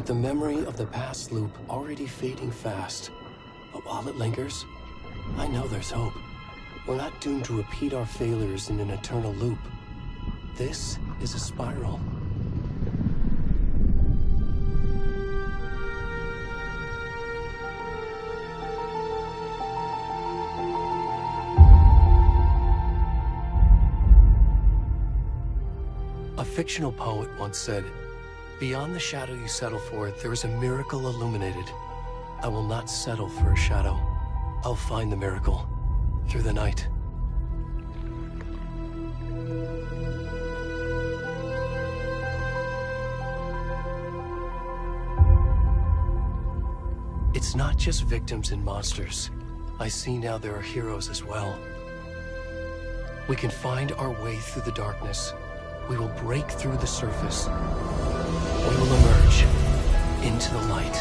with the memory of the past loop already fading fast. But while it lingers, I know there's hope. We're not doomed to repeat our failures in an eternal loop. This is a spiral. A fictional poet once said, "Beyond the shadow you settle for, there is a miracle illuminated. I will not settle for a shadow. I'll find the miracle through the night." It's not just victims and monsters. I see now there are heroes as well. We can find our way through the darkness. We will break through the surface. We will emerge into the light.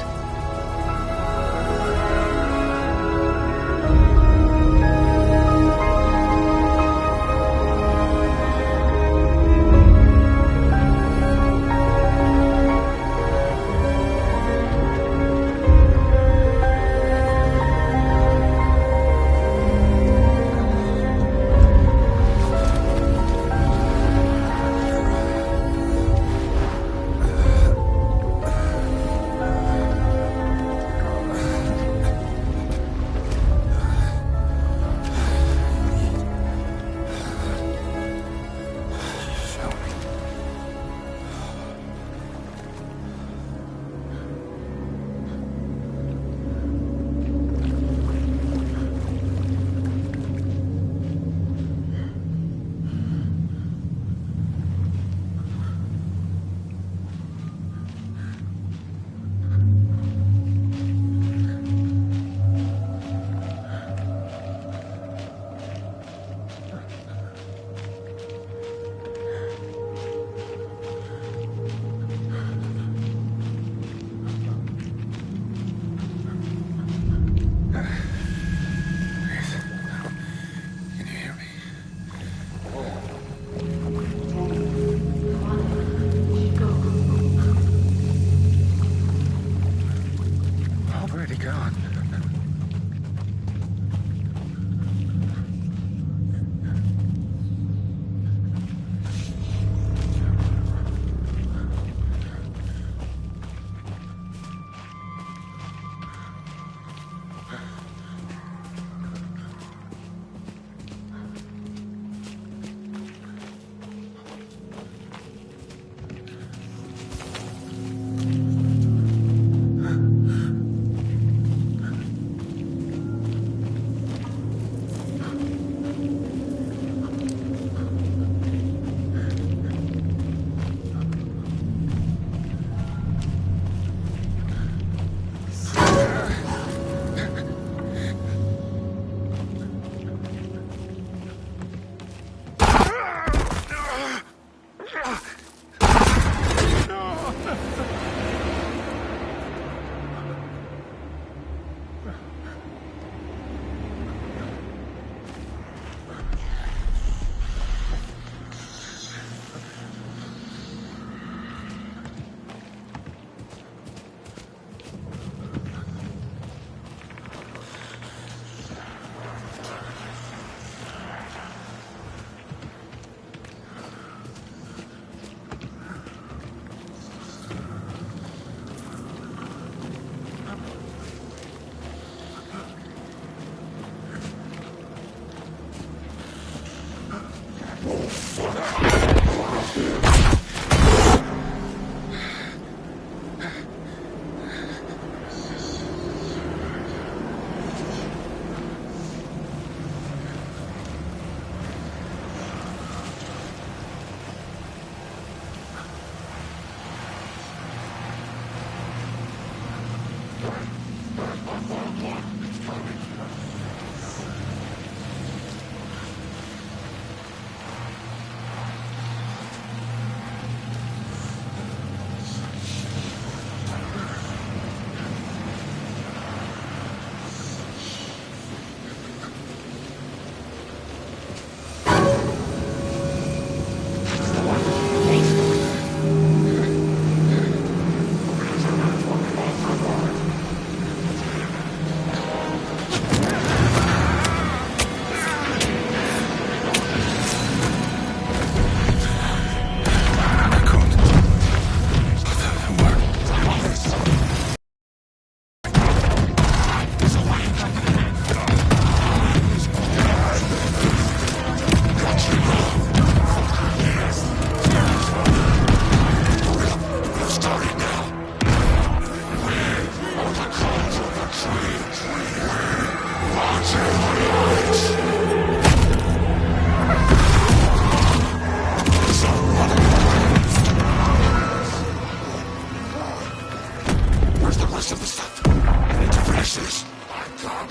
rest of the stuff. I need to finish this. I'm done.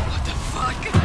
What the fuck?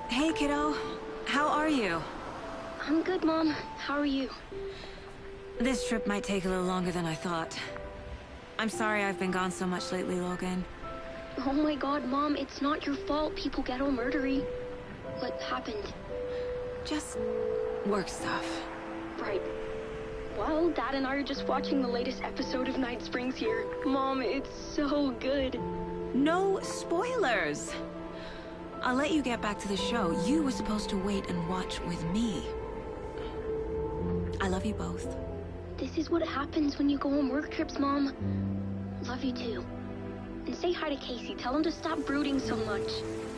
Hey, kiddo. How are you? I'm good, Mom. How are you? This trip might take a little longer than I thought. I'm sorry I've been gone so much lately, Logan. Oh my god, Mom, it's not your fault people get all murdery. What happened? Just work stuff. Right. Well, Dad and I are just watching the latest episode of Night Springs here. Mom, it's so good. No spoilers! I'll let you get back to the show. You were supposed to wait and watch with me. I love you both. This is what happens when you go on work trips, Mom. Love you too. And say hi to Casey. Tell him to stop brooding so much.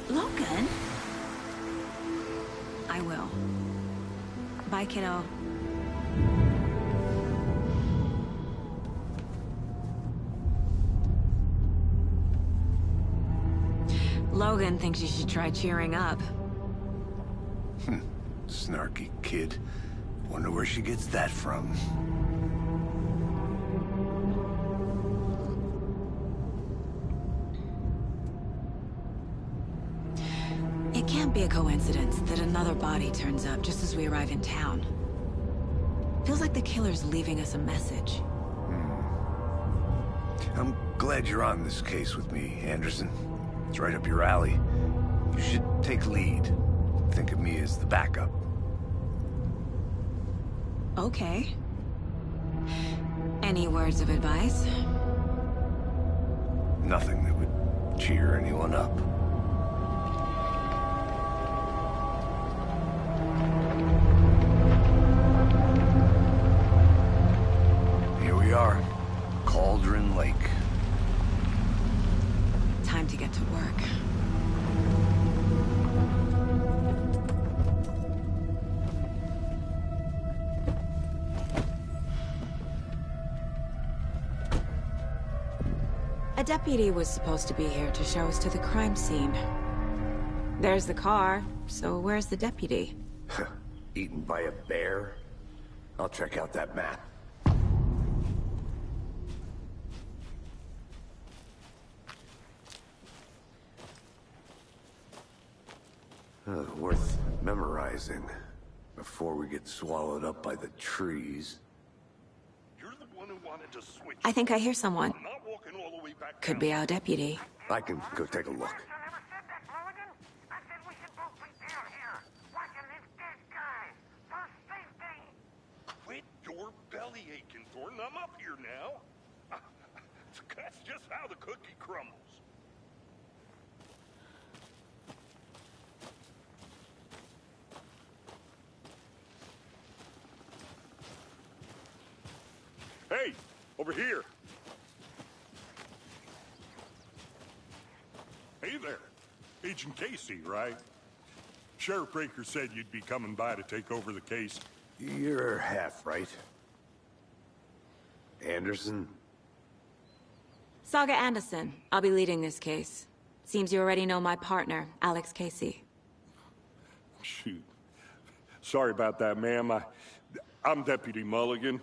Logan? I will. Bye, kiddo. Logan thinks you should try cheering up. Snarky kid. Wonder where she gets that from. It can't be a coincidence that another body turns up just as we arrive in town. Feels like the killer's leaving us a message. I'm glad you're on this case with me, Anderson. It's right up your alley. You should take lead. Think of me as the backup. Okay. Any words of advice? Nothing that would cheer anyone up. Here we are. Cauldron Lake. Time to get to work. A deputy was supposed to be here to show us to the crime scene. There's the car, so where's the deputy? Eaten by a bear? I'll check out that map. Worth memorizing before we get swallowed up by the trees. You're the one who wanted to switch. I think I hear someone. I'm not walking all the way back Could down. be our deputy. I can go take a look. I never said that, Mulligan. I said we should both be down here, watching this dead guy. For safety. Quit your belly aching, Thornton. I'm up here now. That's just how the cookie crumbles. Hey, over here. Hey there. Agent Casey, right? Sheriff Breaker said you'd be coming by to take over the case. You're half right. Anderson? Saga Anderson. I'll be leading this case. Seems you already know my partner, Alex Casey. Shoot. Sorry about that, ma'am. I'm Deputy Mulligan.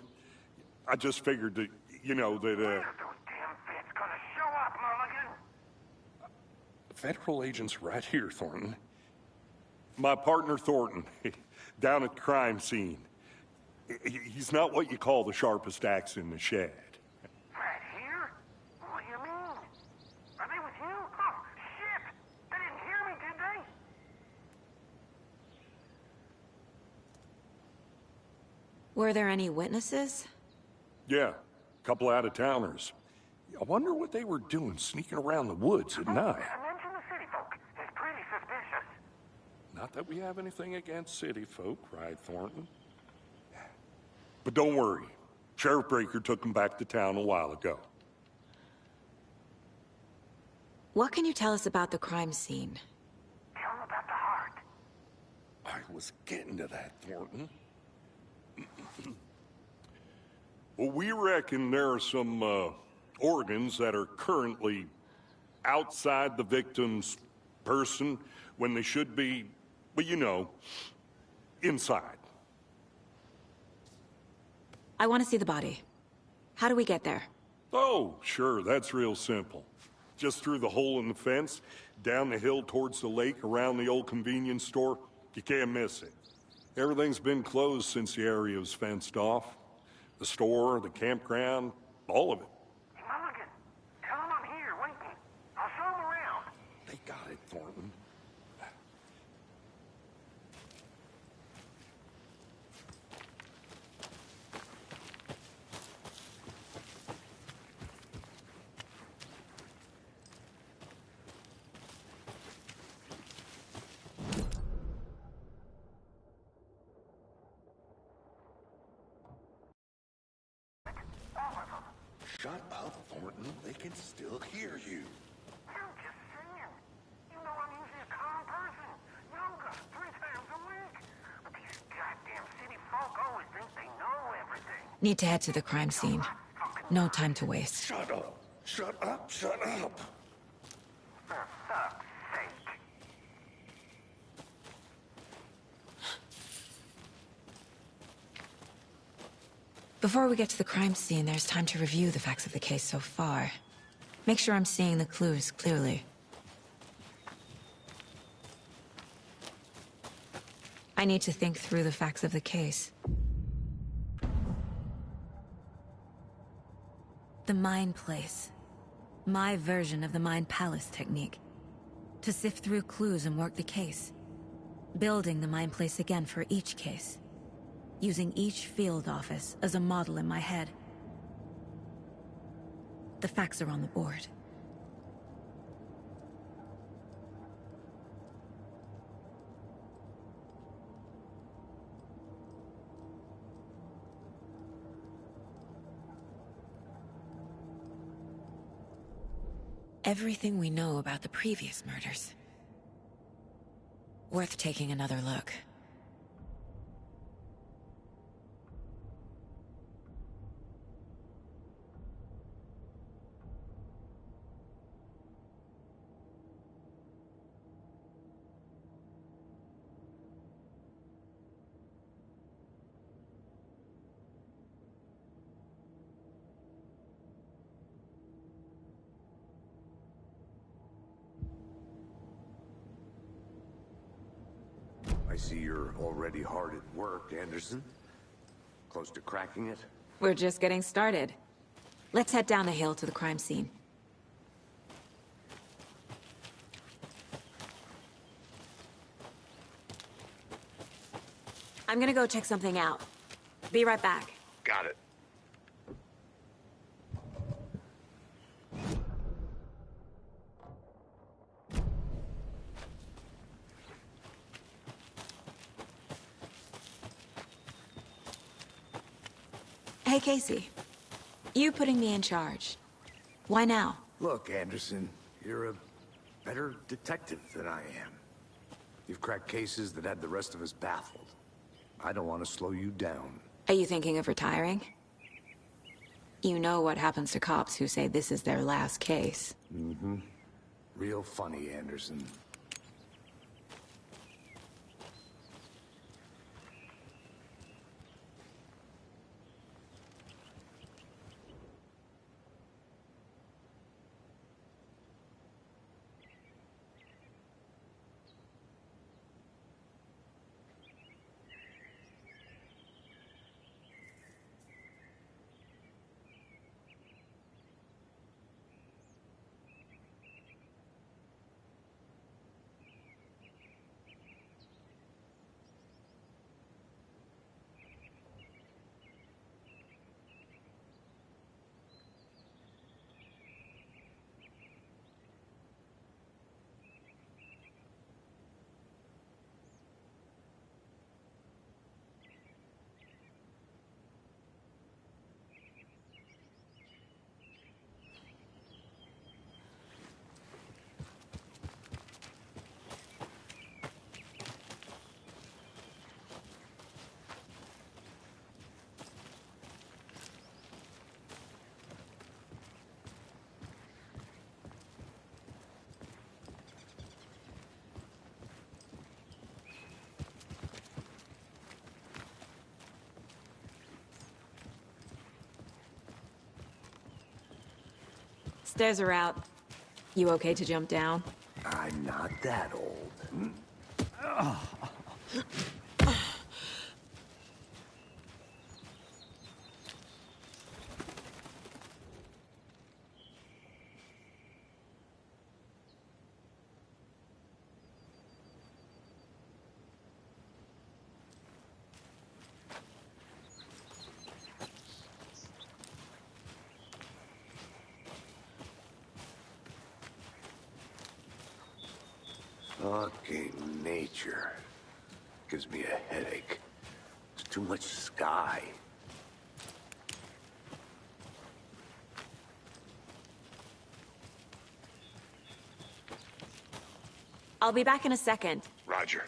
I just figured that, you know, that, Those damn feds gonna show up, Mulligan. federal agent's right here, Thornton. My partner, Thornton, down at the crime scene. He's not what you call the sharpest axe in the shed. Well, Were there any witnesses? Yeah, a couple out-of-towners. I wonder what they were doing sneaking around the woods at night. Mention the city folk. It's pretty suspicious. Not that we have anything against city folk, right, Thornton? But don't worry. Sheriff Breaker took them back to town a while ago. What can you tell us about the crime scene? Tell them about the heart. I was getting to that, Thornton. Well, we reckon there are some, organs that are currently outside the victim's person when they should be, well, you know, inside. I want to see the body. How do we get there? Oh, sure, that's real simple. Just through the hole in the fence, down the hill towards the lake, around the old convenience store. You can't miss it. Everything's been closed since the area was fenced off. The store, the campground, all of it. Hey, Mulligan, tell them I'm here waiting. I'll show them around. They got it, Thornton. Shut up, Thornton. They can still hear you. I'm just saying. You know I'm usually a calm person. Yoga 3 times a week. But these goddamn city folk always think they know everything. Need to head to the crime scene. No time to waste. Shut up. Shut up. Shut up. For fuck's sake. Before we get to the crime scene, there's time to review the facts of the case so far. Make sure I'm seeing the clues clearly. I need to think through the facts of the case. The Mind Place. My version of the Mind Palace technique. To sift through clues and work the case. Building the Mind Place again for each case. Using each field office as a model in my head. The facts are on the board. Everything we know about the previous murders. Worth taking another look. I see you're already hard at work, Anderson. Close to cracking it? We're just getting started. Let's head down the hill to the crime scene. I'm gonna go check something out. Be right back. Got it. Hey, Casey. You putting me in charge. Why now? Look, Anderson, you're a better detective than I am. You've cracked cases that had the rest of us baffled. I don't want to slow you down. Are you thinking of retiring? You know what happens to cops who say this is their last case. Mm-hmm. Real funny, Anderson. Stairs are out. You okay to jump down? I'm not that old. Fucking nature. Gives me a headache. There's too much sky. I'll be back in a second. Roger.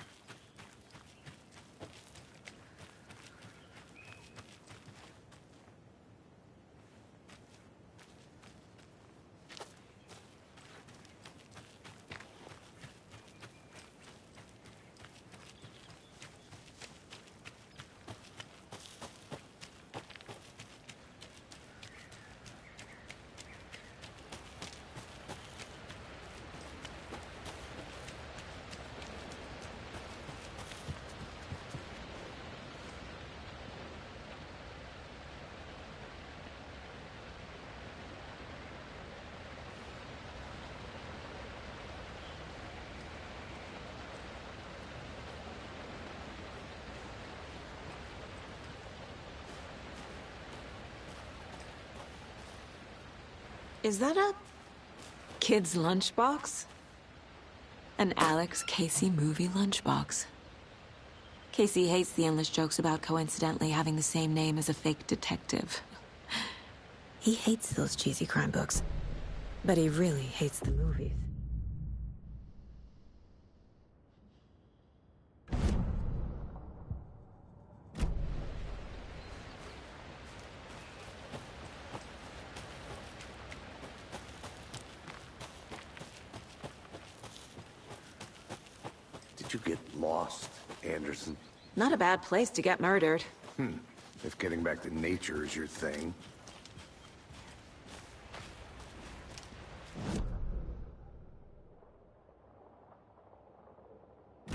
Is that a kid's lunchbox? An Alex Casey movie lunchbox. Casey hates the endless jokes about coincidentally having the same name as a fake detective. He hates those cheesy crime books, but he really hates the movies. Did you get lost, Anderson? Not a bad place to get murdered. If getting back to nature is your thing.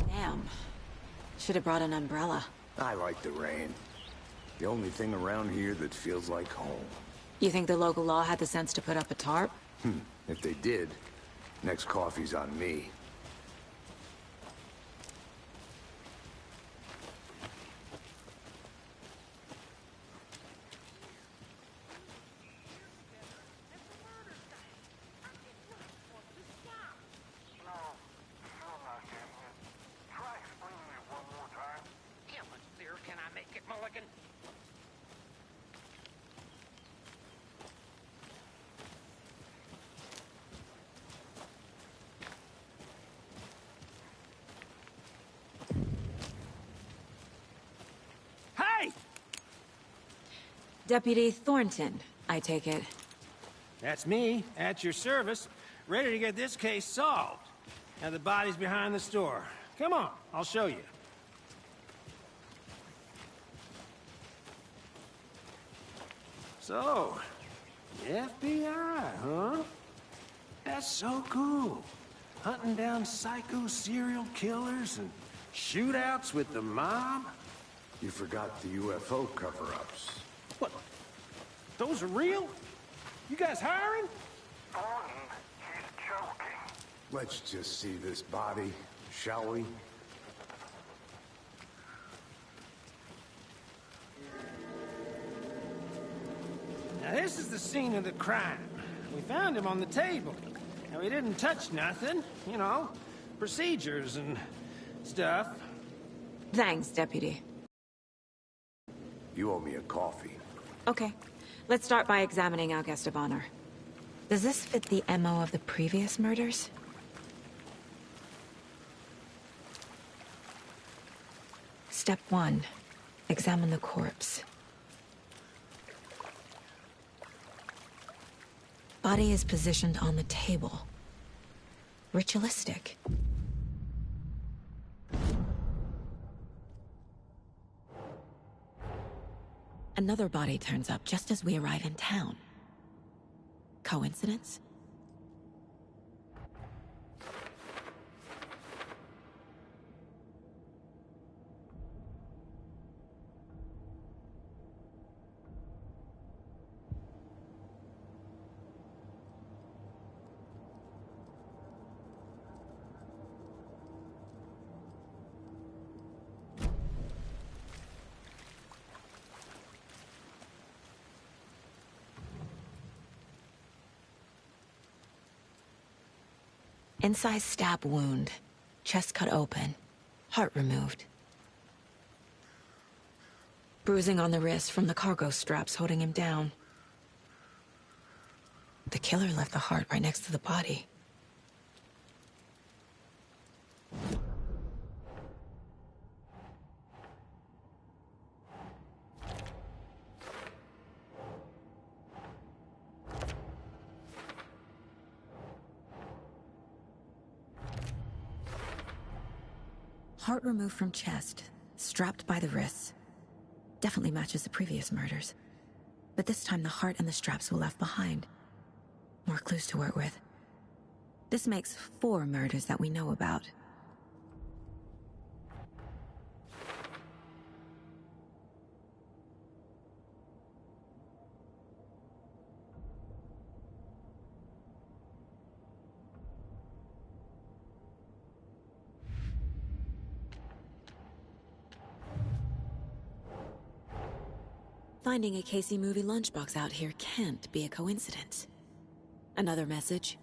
Damn. Should have brought an umbrella. I like the rain. The only thing around here that feels like home. You think the local law had the sense to put up a tarp? If they did, next coffee's on me. Deputy Thornton, I take it. That's me, at your service, ready to get this case solved. Now the body's behind the store. Come on, I'll show you. So, the FBI, huh? That's so cool. Hunting down psycho serial killers and shootouts with the mob. You forgot the UFO cover-ups. What? Those are real? You guys hiring? Thornton, he's joking. Let's just see this body, shall we? Now this is the scene of the crime. We found him on the table. Now he didn't touch nothing, you know, procedures and stuff. Thanks, Deputy. You owe me a coffee. Okay, let's start by examining our guest of honor. Does this fit the MO of the previous murders? Step 1. Examine the corpse. Body is positioned on the table. Ritualistic. Another body turns up just as we arrive in town. Coincidence? Incised stab wound. Chest cut open. Heart removed. Bruising on the wrist from the cargo straps holding him down. The killer left the heart right next to the body. Heart removed from chest, strapped by the wrists. Definitely matches the previous murders. But this time the heart and the straps were left behind. More clues to work with. This makes 4 murders that we know about. Finding a Casey movie lunchbox out here can't be a coincidence. Another message.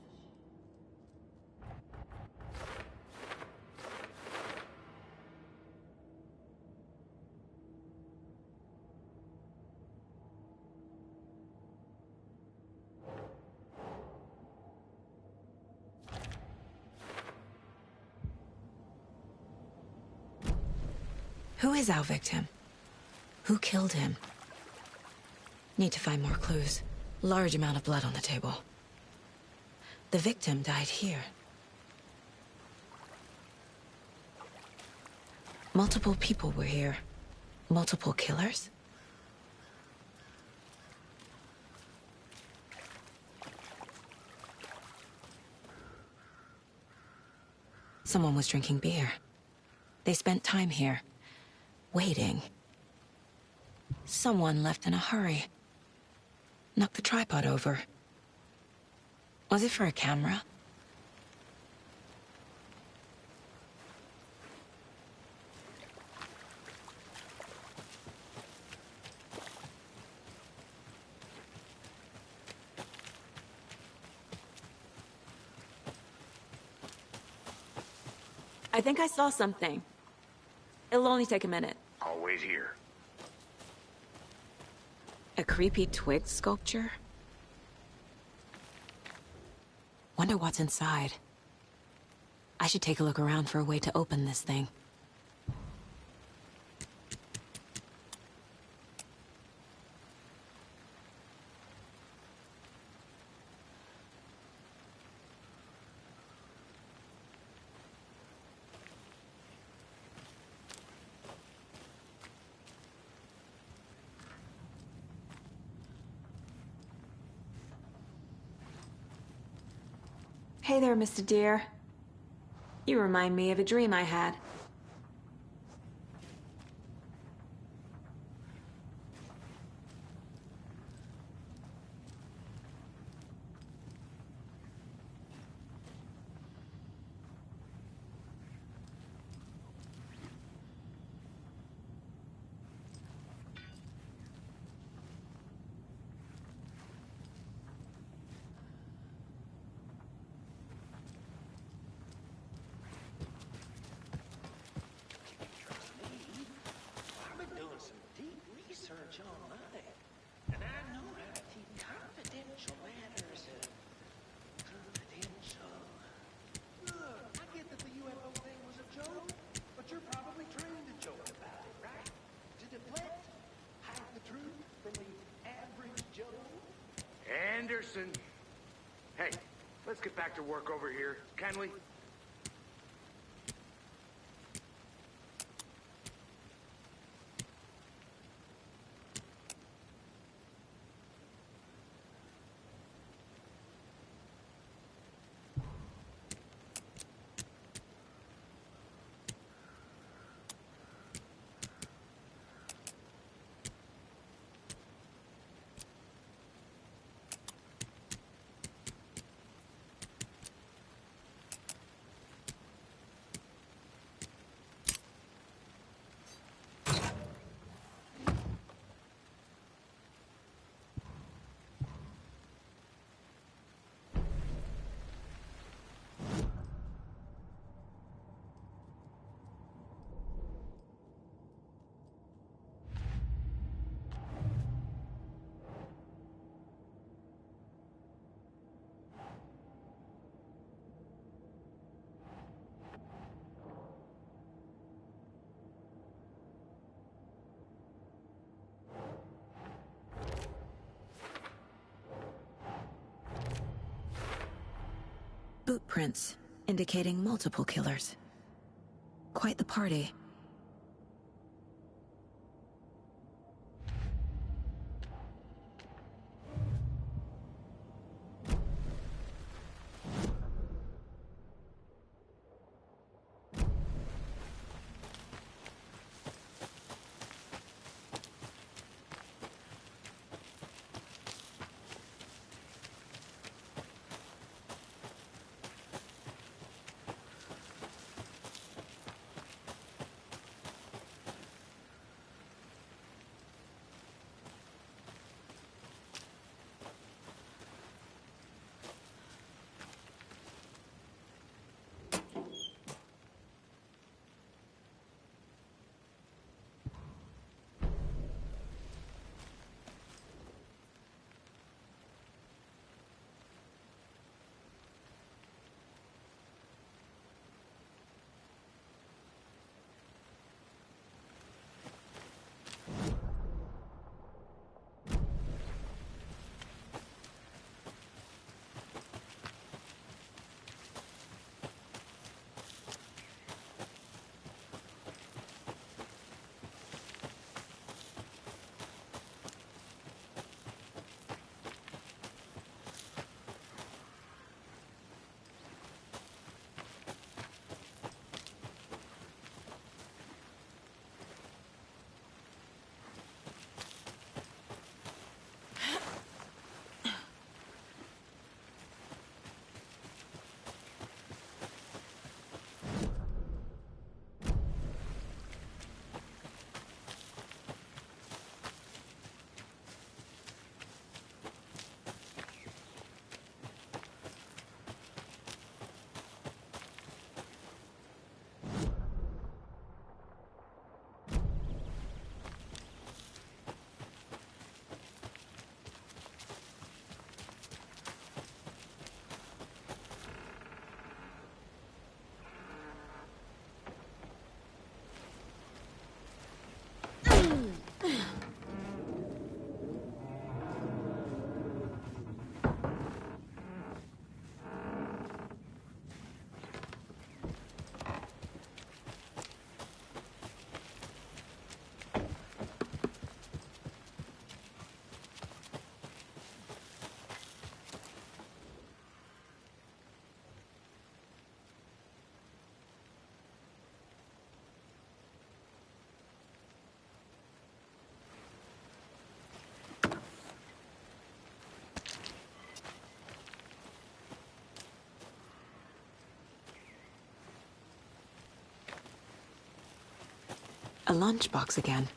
Who is our victim? Who killed him? Need to find more clues. Large amount of blood on the table. The victim died here. Multiple people were here. Multiple killers? Someone was drinking beer. They spent time here, waiting. Someone left in a hurry. Knocked the tripod over. Was it for a camera? I think I saw something. It'll only take a minute. I'll wait here. A creepy twig sculpture? Wonder what's inside. I should take a look around for a way to open this thing. Hey there, Mr. Deer. You remind me of a dream I had. Anderson. Hey, let's get back to work over here, can we? Footprints, indicating multiple killers. Quite the party. A lunchbox again.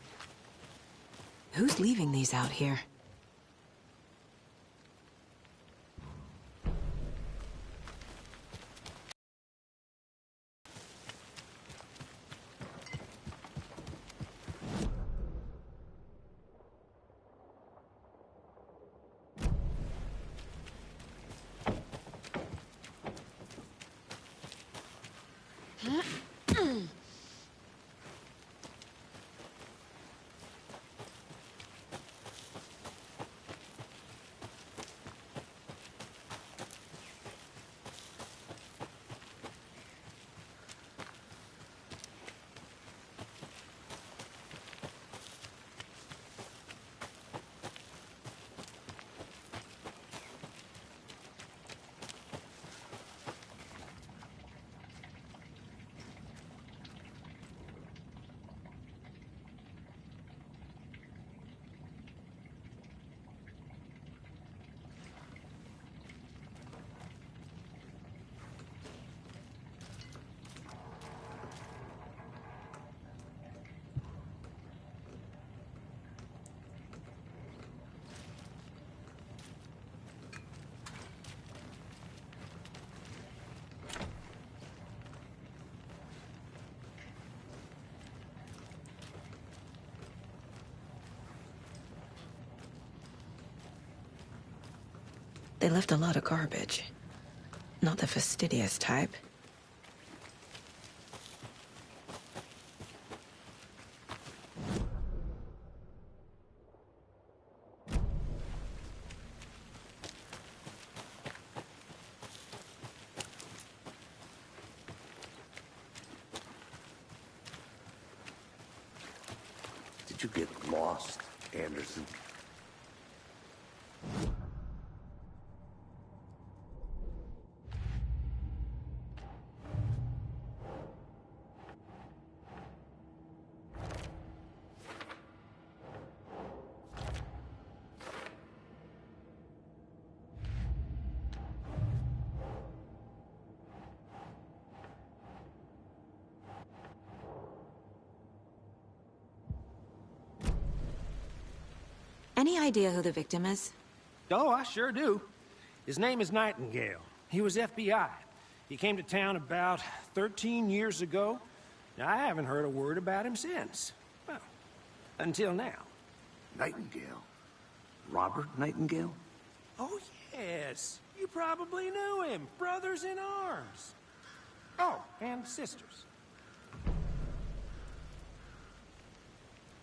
Who's leaving these out here? They left a lot of garbage. Not the fastidious type. Did you get lost, Anderson? Any idea who the victim is? Oh, I sure do. His name is Nightingale. He was FBI. He came to town about 13 years ago. Now, I haven't heard a word about him since. Well, until now. Nightingale? Robert Nightingale? Oh, yes. You probably knew him. Brothers in arms. Oh, and sisters.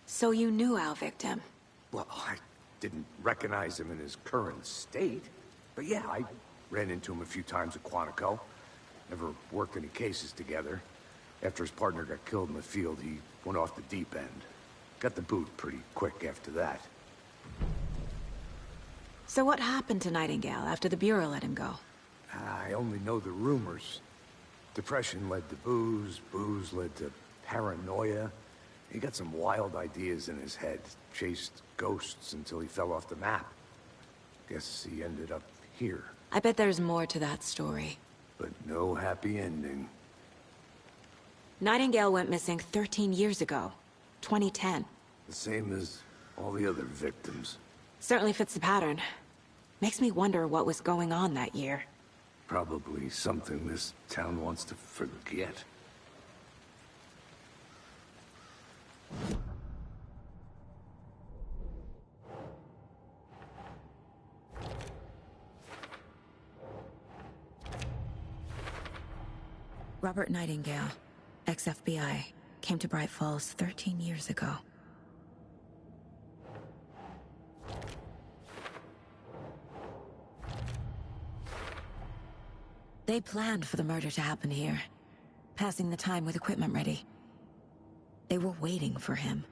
So you knew our victim? Well, I didn't recognize him in his current state. But yeah, I ran into him a few times at Quantico. Never worked any cases together. After his partner got killed in the field, he went off the deep end. Got the boot pretty quick after that. So what happened to Nightingale after the Bureau let him go? I only know the rumors. Depression led to booze, booze led to paranoia. He got some wild ideas in his head, chased ghosts until he fell off the map. Guess he ended up here. I bet there's more to that story. But no happy ending. Nightingale went missing 13 years ago. 2010. The same as all the other victims. Certainly fits the pattern. Makes me wonder what was going on that year. Probably something this town wants to forget. Robert Nightingale, ex-FBI, came to Bright Falls 13 years ago. They planned for the murder to happen here, passing the time with equipment ready. They were waiting for him.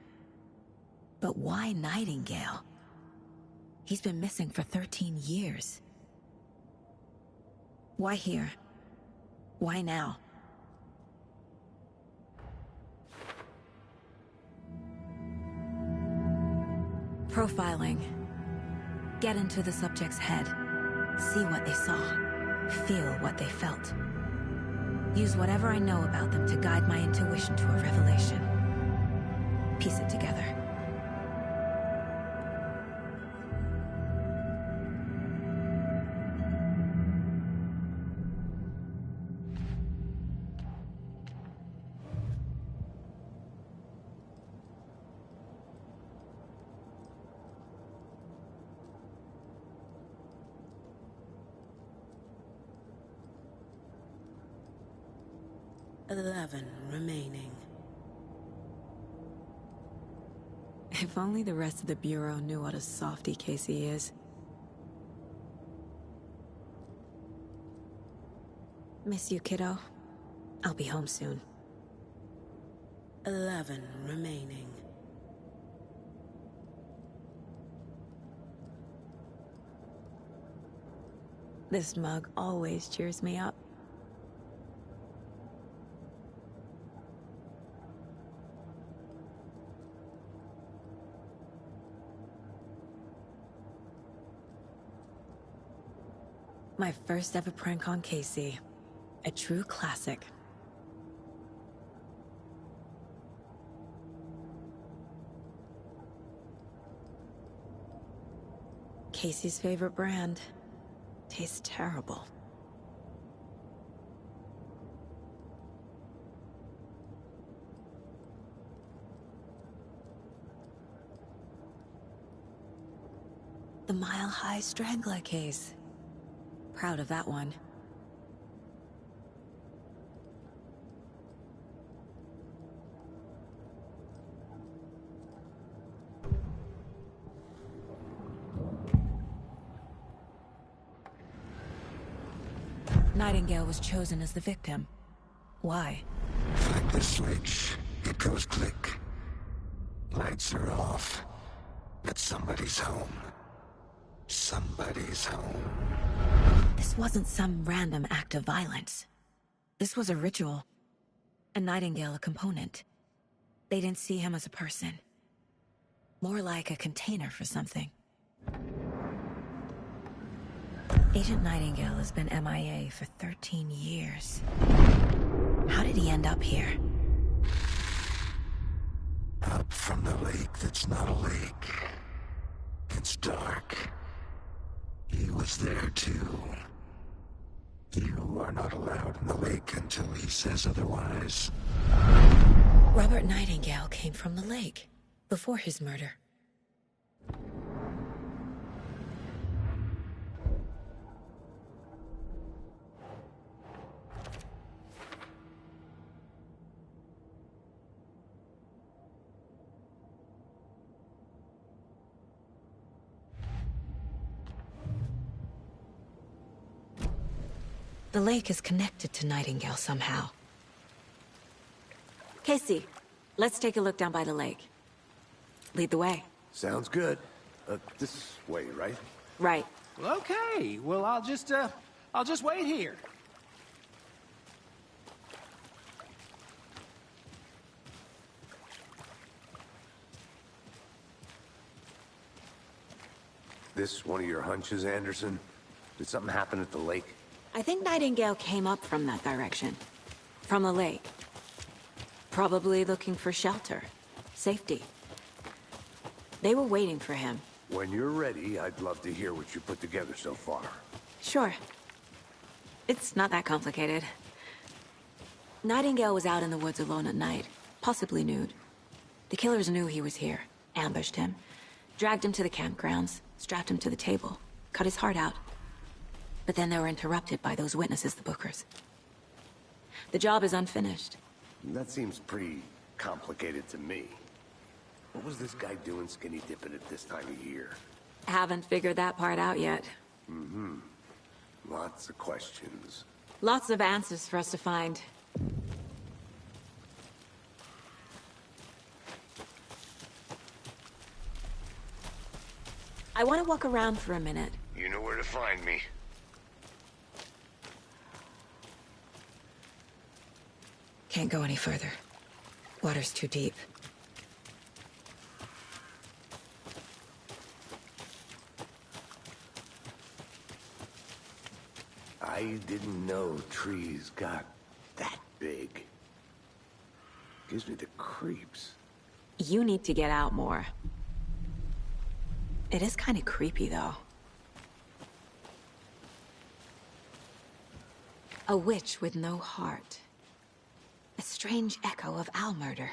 But why Nightingale? He's been missing for 13 years. Why here? Why now? Profiling. Get into the subject's head. See what they saw. Feel what they felt. Use whatever I know about them to guide my intuition to a revelation. Piece it together. Eleven remaining. If only the rest of the Bureau knew what a softy Casey is. Miss you, kiddo. I'll be home soon. 11 remaining. This mug always cheers me up. My first ever prank on Casey. A true classic. Casey's favorite brand. Tastes terrible. The Mile High Strangler case. Proud of that one. Nightingale was chosen as the victim. Why? Like the switch, it goes click. Lights are off, but somebody's home. Somebody's home. This wasn't some random act of violence. This was a ritual. And Nightingale a component. They didn't see him as a person. More like a container for something. Agent Nightingale has been MIA for 13 years. How did he end up here? Up from the lake that's not a lake. It's dark. He was there too. You are not allowed in the lake until he says otherwise. Robert Nightingale came from the lake, before his murder. The lake is connected to Nightingale somehow. Casey, let's take a look down by the lake. Lead the way. Sounds good. This way, right? Right. Well, okay. Well, I'll just wait here. This one of your hunches, Anderson? Did something happen at the lake? I think Nightingale came up from that direction. From the lake. Probably looking for shelter. Safety. They were waiting for him. When you're ready, I'd love to hear what you put together so far. Sure. It's not that complicated. Nightingale was out in the woods alone at night, possibly nude. The killers knew he was here, ambushed him, dragged him to the campgrounds, strapped him to the table, cut his heart out. But then they were interrupted by those witnesses, the Bookers. The job is unfinished. That seems pretty complicated to me. What was this guy doing skinny dipping at this time of year? Haven't figured that part out yet. Mm-hmm. Lots of questions. Lots of answers for us to find. I want to walk around for a minute. You know where to find me. Can't go any further. Water's too deep. I didn't know trees got that big. Gives me the creeps. You need to get out more. It is kind of creepy, though. A witch with no heart. A strange echo of Al murder.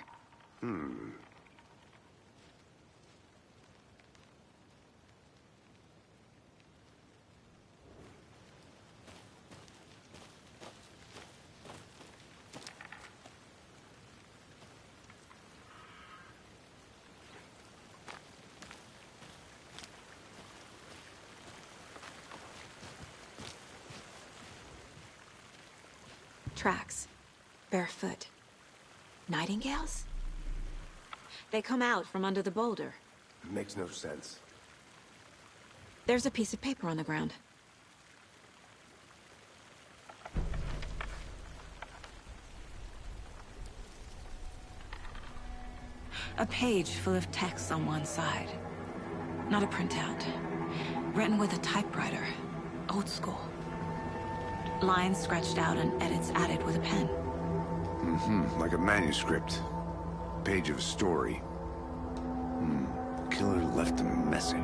Tracks. Barefoot. Nightingales? They come out from under the boulder. Makes no sense. There's a piece of paper on the ground. A page full of text on one side. Not a printout. Written with a typewriter. Old school. Lines scratched out and edits added with a pen. Like a manuscript. Page of a story. Killer left a message.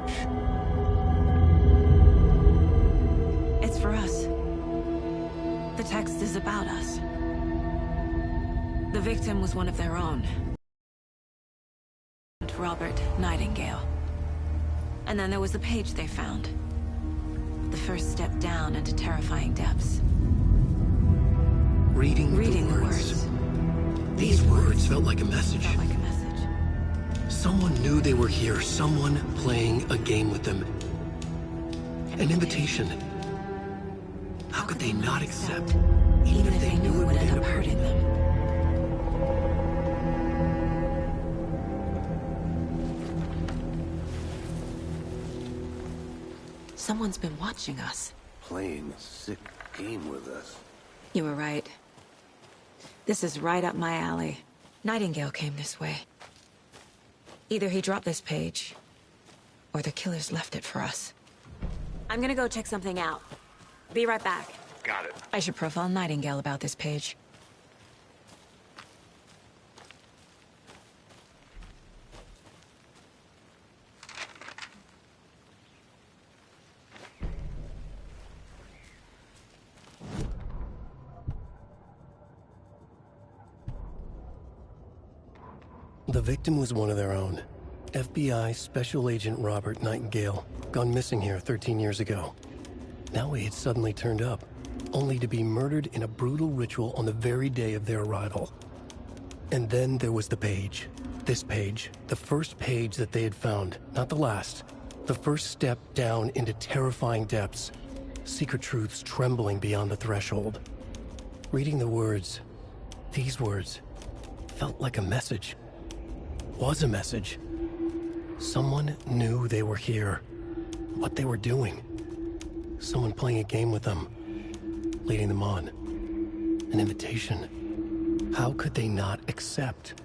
It's for us. The text is about us. The victim was one of their own. Robert Nightingale. And then there was the page they found. The first step down into terrifying depths. Reading the words. These words felt like a message. Someone knew they were here. Someone playing a game with them. An invitation. How could they not accept, even if they knew it would end up hurting them? Someone's been watching us. Playing a sick game with us. You were right. This is right up my alley. Nightingale came this way. Either he dropped this page, or the killers left it for us. I'm gonna go check something out. Be right back. Got it. I should profile Nightingale about this page. The victim was one of their own. FBI Special Agent Robert Nightingale, gone missing here 13 years ago. Now he had suddenly turned up, only to be murdered in a brutal ritual on the very day of their arrival. And then there was the page. This page, the first page that they had found, not the last. The first step down into terrifying depths. Secret truths trembling beyond the threshold. Reading the words, these words, felt like a message. Was a message. Someone knew they were here, what they were doing. Someone playing a game with them, leading them on. An invitation. How could they not accept?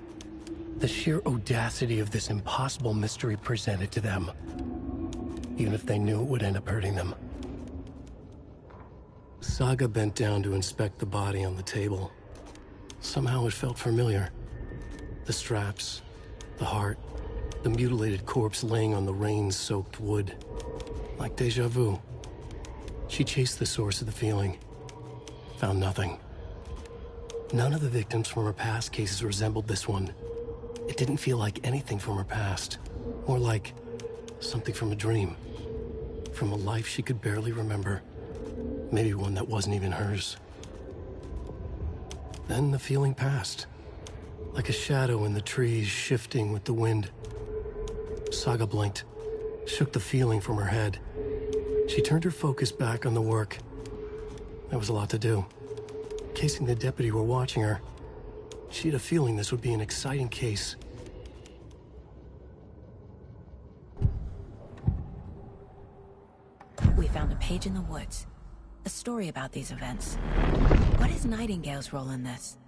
The sheer audacity of this impossible mystery presented to them, even if they knew it would end up hurting them. Saga bent down to inspect the body on the table. Somehow it felt familiar. The straps, the heart, the mutilated corpse laying on the rain-soaked wood. Like déjà vu. She chased the source of the feeling. Found nothing. None of the victims from her past cases resembled this one. It didn't feel like anything from her past. More like something from a dream. From a life she could barely remember. Maybe one that wasn't even hers. Then the feeling passed. Like a shadow in the trees shifting with the wind. Saga blinked, shook the feeling from her head. She turned her focus back on the work. There was a lot to do. In case the deputy were watching her, she had a feeling this would be an exciting case. We found a page in the woods. A story about these events. What is Nightingale's role in this?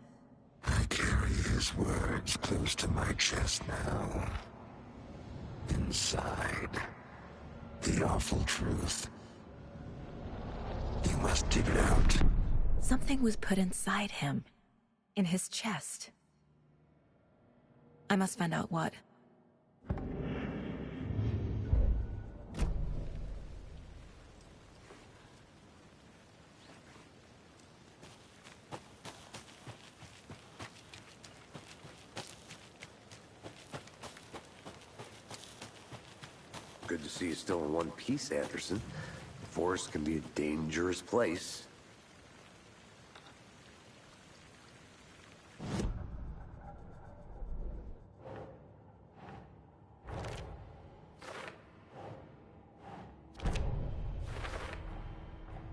I carry his words close to my chest now. Inside, the awful truth. You must dig it out. Something was put inside him. In his chest. I must find out what. Good to see you still in one piece, Anderson. The forest can be a dangerous place.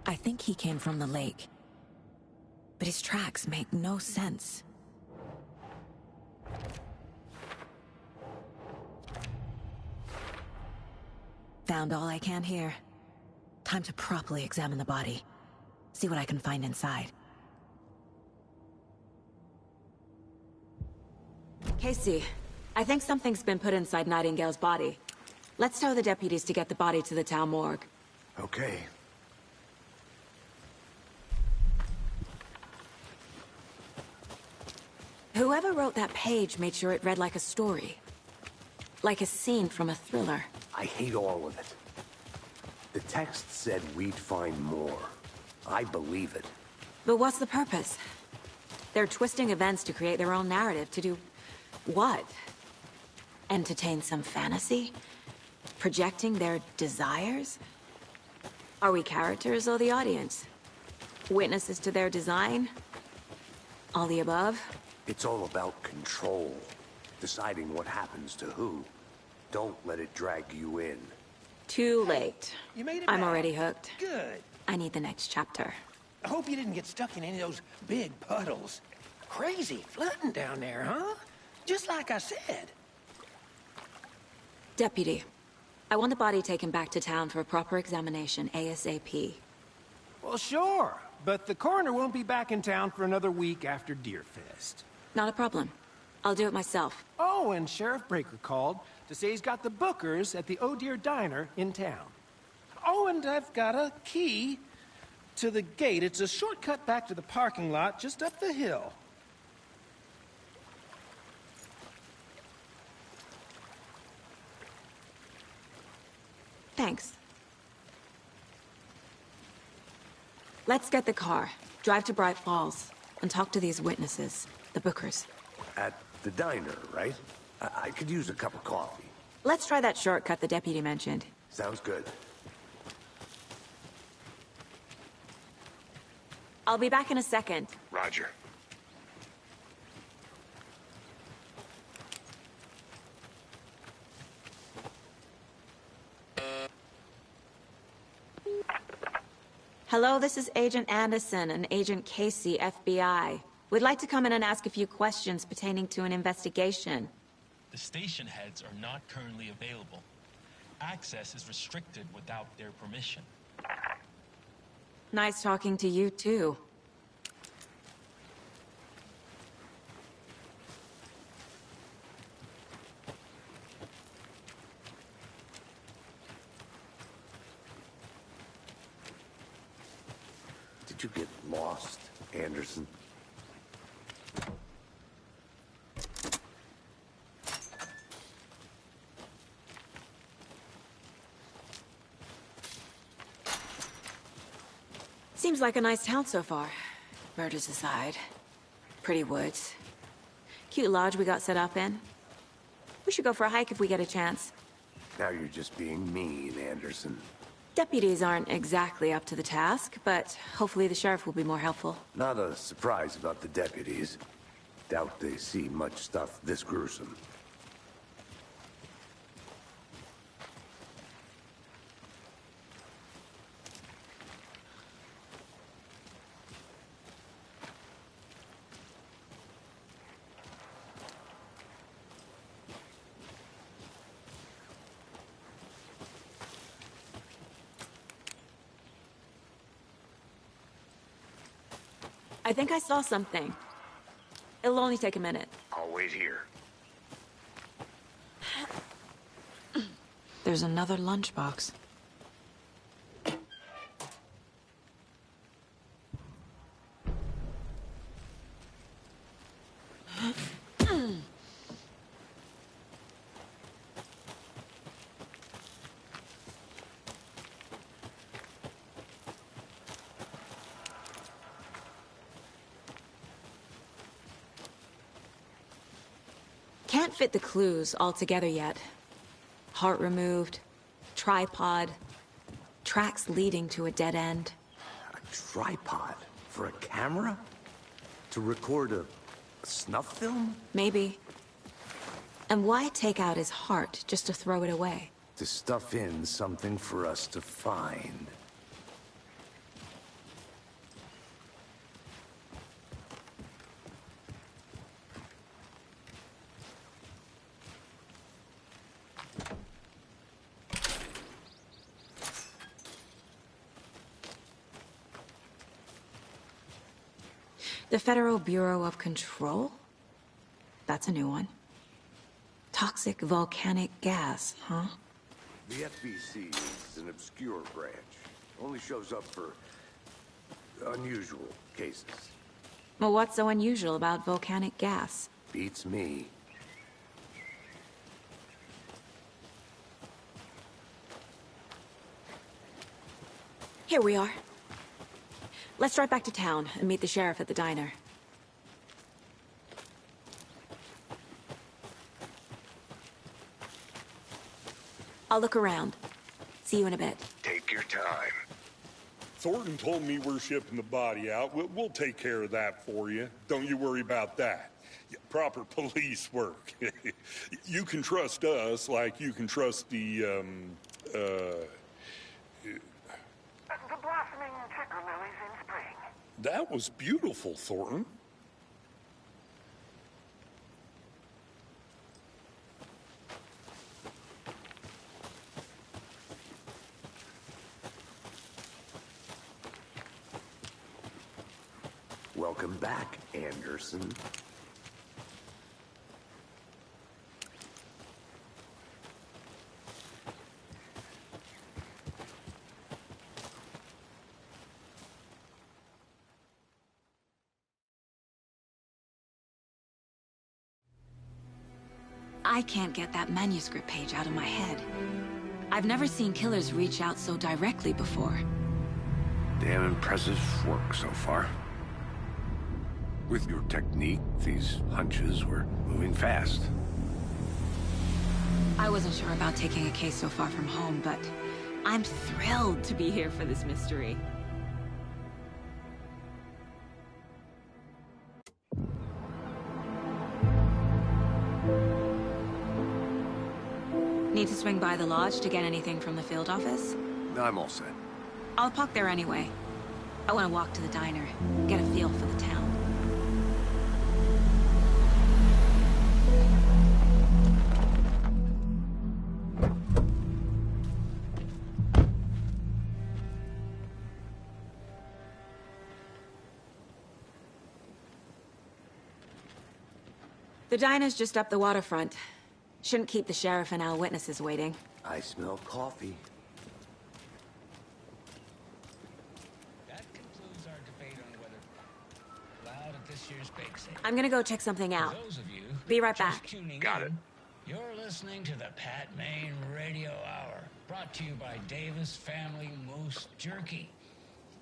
I think he came from the lake. But his tracks make no sense. Found all I can here. Time to properly examine the body. See what I can find inside. Casey, I think something's been put inside Nightingale's body. Let's tell the deputies to get the body to the town morgue. Okay. Whoever wrote that page made sure it read like a story. Like a scene from a thriller. I hate all of it. The text said we'd find more. I believe it. But what's the purpose? They're twisting events to create their own narrative. To do what? Entertain some fantasy? Projecting their desires? Are we characters or the audience? Witnesses to their design? All the above? It's all about control. Deciding what happens to who. Don't let it drag you in. Too late. You made it I'm back. already hooked. Good. I need the next chapter. I hope you didn't get stuck in any of those big puddles. Crazy flooding down there, huh? Just like I said. Deputy, I want the body taken back to town for a proper examination, ASAP. Well, sure, but the coroner won't be back in town for another week after Deerfest. Not a problem. I'll do it myself. Oh, and Sheriff Breaker called to say he's got the Bookers at the Oh Dear Diner in town. Oh, and I've got a key to the gate. It's a shortcut back to the parking lot just up the hill. Thanks. Let's get the car, drive to Bright Falls, and talk to these witnesses, the Bookers. At the diner, right? I could use a cup of coffee. Let's try that shortcut the deputy mentioned. Sounds good. I'll be back in a second. Roger. Hello, this is Agent Anderson and Agent Casey, FBI. We'd like to come in and ask a few questions pertaining to an investigation. The station heads are not currently available. Access is restricted without their permission. Nice talking to you, too. Did you get lost, Anderson? Seems like a nice town so far. Murders aside. Pretty woods. Cute lodge we got set up in. We should go for a hike if we get a chance. Now you're just being mean, Anderson. Deputies aren't exactly up to the task, but hopefully the sheriff will be more helpful. Not a surprise about the deputies. Doubt they see much stuff this gruesome. I think I saw something. It'll only take a minute. I'll wait here. There's another lunchbox. Can't fit the clues all together yet. Heart removed, tripod, tracks leading to a dead end. A tripod? For a camera? To record a snuff film? Maybe. And why take out his heart just to throw it away? To stuff in something for us to find. The Federal Bureau of Control? That's a new one. Toxic volcanic gas, huh? The FBC is an obscure branch. Only shows up for unusual cases. Well, what's so unusual about volcanic gas? Beats me. Here we are. Let's drive back to town and meet the sheriff at the diner. I'll look around. See you in a bit. Take your time. Thornton told me we're shipping the body out. We'll take care of that for you. Don't you worry about that. Proper police work. You can trust us like you can trust the blossoming ticker lilies in spring. That was beautiful, Thornton. Welcome back, Anderson. I can't get that manuscript page out of my head. I've never seen killers reach out so directly before. Damn impressive work so far. With your technique, these hunches were moving fast. I wasn't sure about taking a case so far from home, but I'm thrilled to be here for this mystery. Need to swing by the lodge to get anything from the field office? I'm all set. I'll park there anyway. I want to walk to the diner, get a feel for the town. The diner's just up the waterfront. Shouldn't keep the sheriff and our witnesses waiting. I smell coffee. That concludes our debate on whether allowed at this year's bake sale. I'm gonna go check something out. For those of you Be right just back. tuning Got in, it. You're listening to the Pat Maine Radio Hour, brought to you by Davis Family Moose Jerky.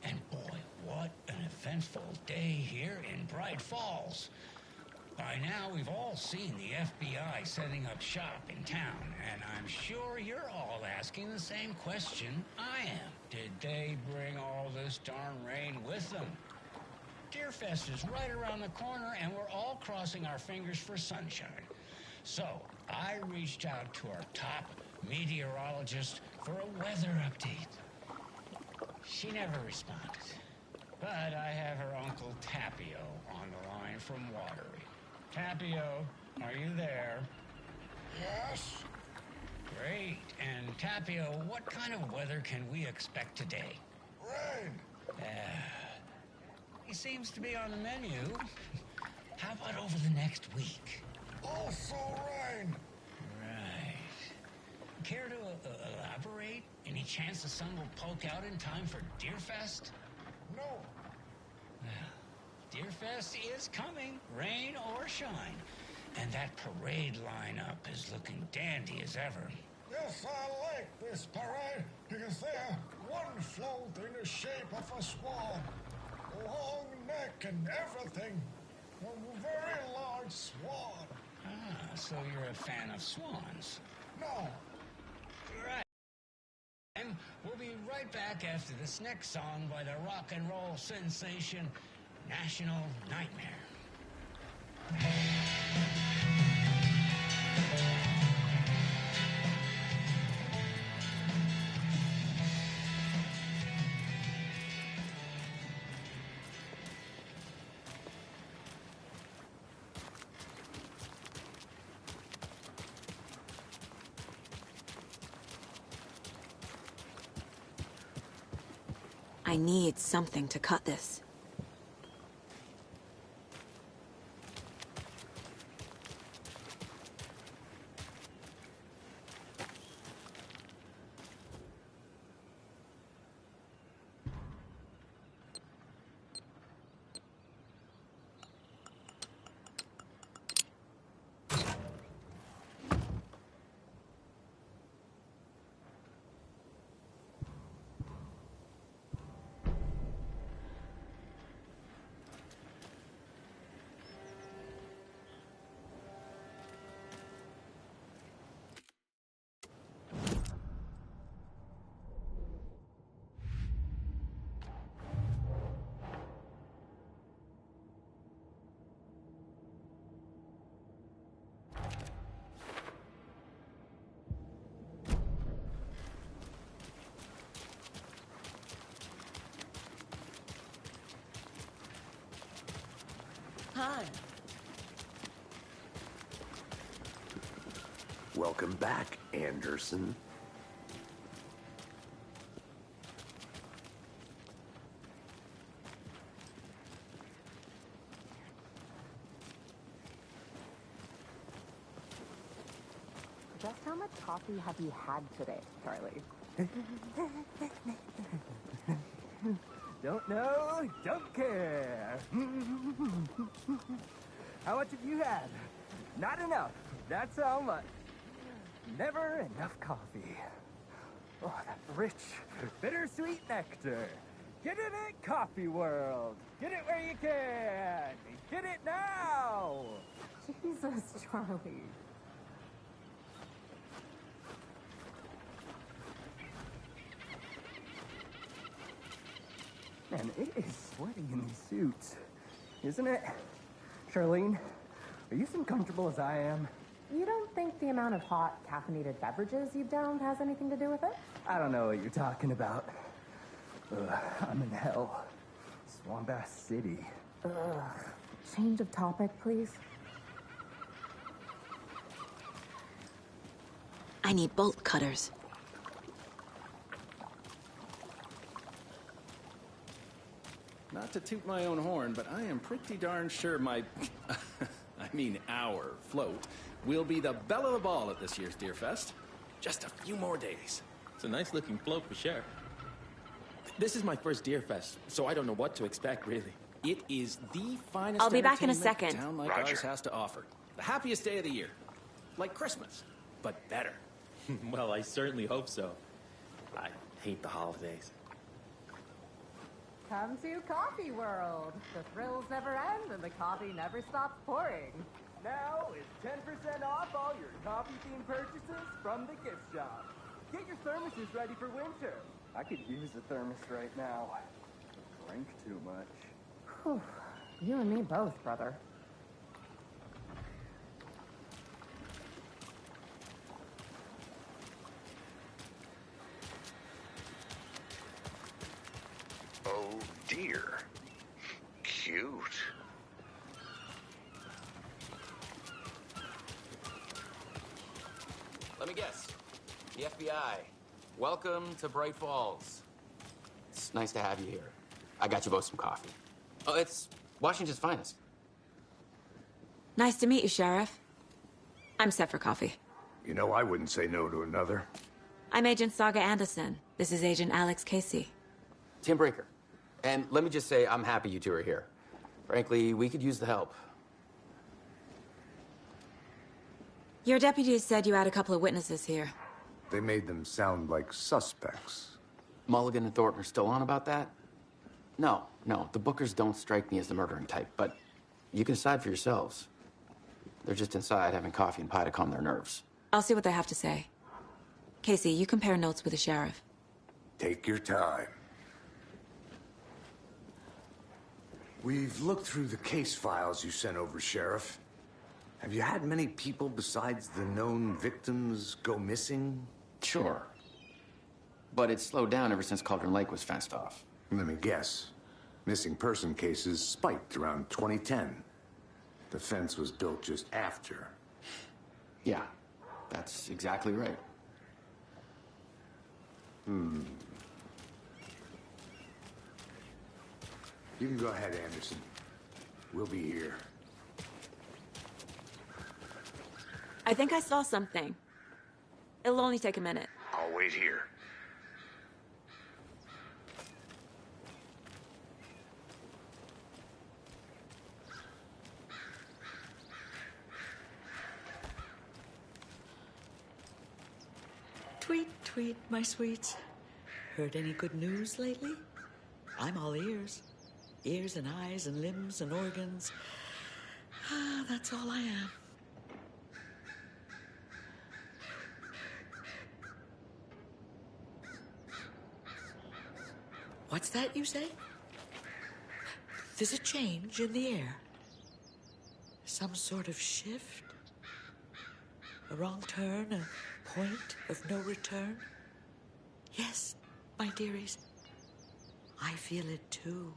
And boy, what an eventful day here in Bright Falls. By now, we've all seen the FBI setting up shop in town, and I'm sure you're all asking the same question I am. Did they bring all this darn rain with them? Deerfest is right around the corner, and we're all crossing our fingers for sunshine. So, I reached out to our top meteorologist for a weather update. She never responded. But I have her Uncle Tapio on the line from Watery. Tapio, are you there? Yes? Great. And Tapio, what kind of weather can we expect today? Rain. He seems to be on the menu. How about over the next week? Also rain. Right. Care to elaborate? Any chance the sun will poke out in time for Deerfest? No. Well, Deerfest is coming, rain or shine. And that parade lineup is looking dandy as ever. Yes, I like this parade because they're one float in the shape of a swan. Long neck and everything. A very large swan. Ah, so you're a fan of swans. No. Right. And we'll be right back after this next song by the rock and roll sensation, National Nightmare. I need something to cut this. Hi. Welcome back, Anderson. Just how much coffee have you had today, Charlie? Don't know, don't care. How much have you had? Not enough. That's how much. Never enough coffee. Oh, that rich, bittersweet nectar. Get it at Coffee World. Get it where you can. Get it now. Jesus, Charlie. Man, it is sweaty in these suits, isn't it? Charlene, are you as uncomfortable as I am? You don't think the amount of hot, caffeinated beverages you've downed has anything to do with it? I don't know what you're talking about. I'm in hell. Swamp-ass city. Ugh. Change of topic, please. I need bolt cutters. Not to toot my own horn, but I am pretty darn sure my... I mean our float will be the belle of the ball at this year's Deer Fest. Just a few more days. It's a nice-looking float for sure. This is my first Deer Fest, so I don't know what to expect, really. It is the finest I'll be back in a entertainment second. a town like ours has to offer. The happiest day of the year. Like Christmas, but better. Well, I certainly hope so. I hate the holidays. Come to Coffee World. The thrills never end and the coffee never stops pouring. Now it's 10% off all your coffee-themed purchases from the gift shop. Get your thermoses ready for winter. I could use a thermos right now. I drank too much. Whew. You and me both, brother. Oh dear. Cute. Let me guess. The FBI. Welcome to Bright Falls. It's nice to have you here. I got you both some coffee. Oh, it's Washington's finest. Nice to meet you, Sheriff. I'm set for coffee. You know, I wouldn't say no to another. I'm Agent Saga Anderson. This is Agent Alex Casey. Tim Breaker. And let me just say, I'm happy you two are here. Frankly, we could use the help. Your deputies said you had a couple of witnesses here. They made them sound like suspects. Mulligan and Thornton are still on about that? No, the Bookers don't strike me as the murdering type, but you can decide for yourselves. They're just inside having coffee and pie to calm their nerves. I'll see what they have to say. Casey, you compare notes with the sheriff. Take your time. We've looked through the case files you sent over, Sheriff. Have you had many people besides the known victims go missing? Sure. But it's slowed down ever since Cauldron Lake was fenced off. Let me guess. Missing person cases spiked around 2010. The fence was built just after. Yeah, that's exactly right. You can go ahead, Anderson. We'll be here. I think I saw something. It'll only take a minute. I'll wait here. Tweet, tweet, my sweets. Heard any good news lately? I'm all ears. Ears and eyes and limbs and organs. Ah, that's all I am. What's that you say? There's a change in the air. Some sort of shift? A wrong turn, a point of no return? Yes, my dearies. I feel it too.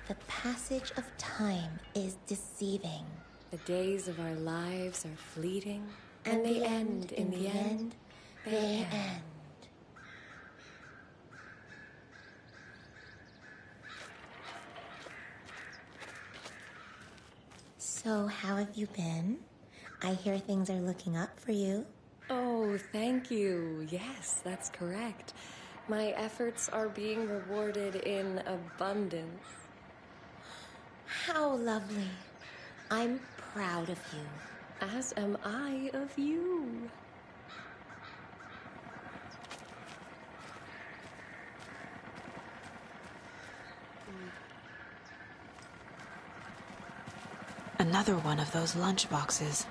The passage of time is deceiving. The days of our lives are fleeting. And they end in the end. They end. So, how have you been? I hear things are looking up for you. Oh, thank you. Yes, that's correct. My efforts are being rewarded in abundance. How lovely. I'm proud of you. As am I of you. Another one of those lunchboxes.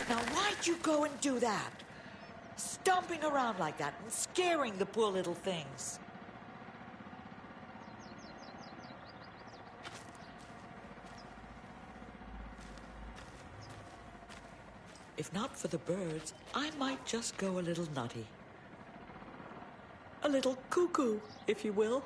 Now, why'd you go and do that? Stomping around like that and scaring the poor little things. If not for the birds, I might just go a little nutty. A little cuckoo, if you will.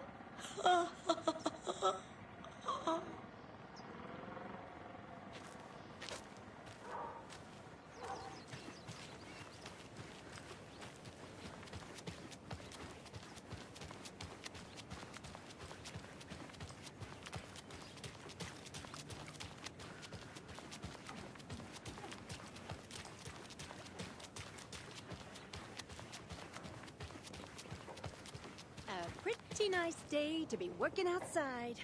Pretty nice day to be working outside.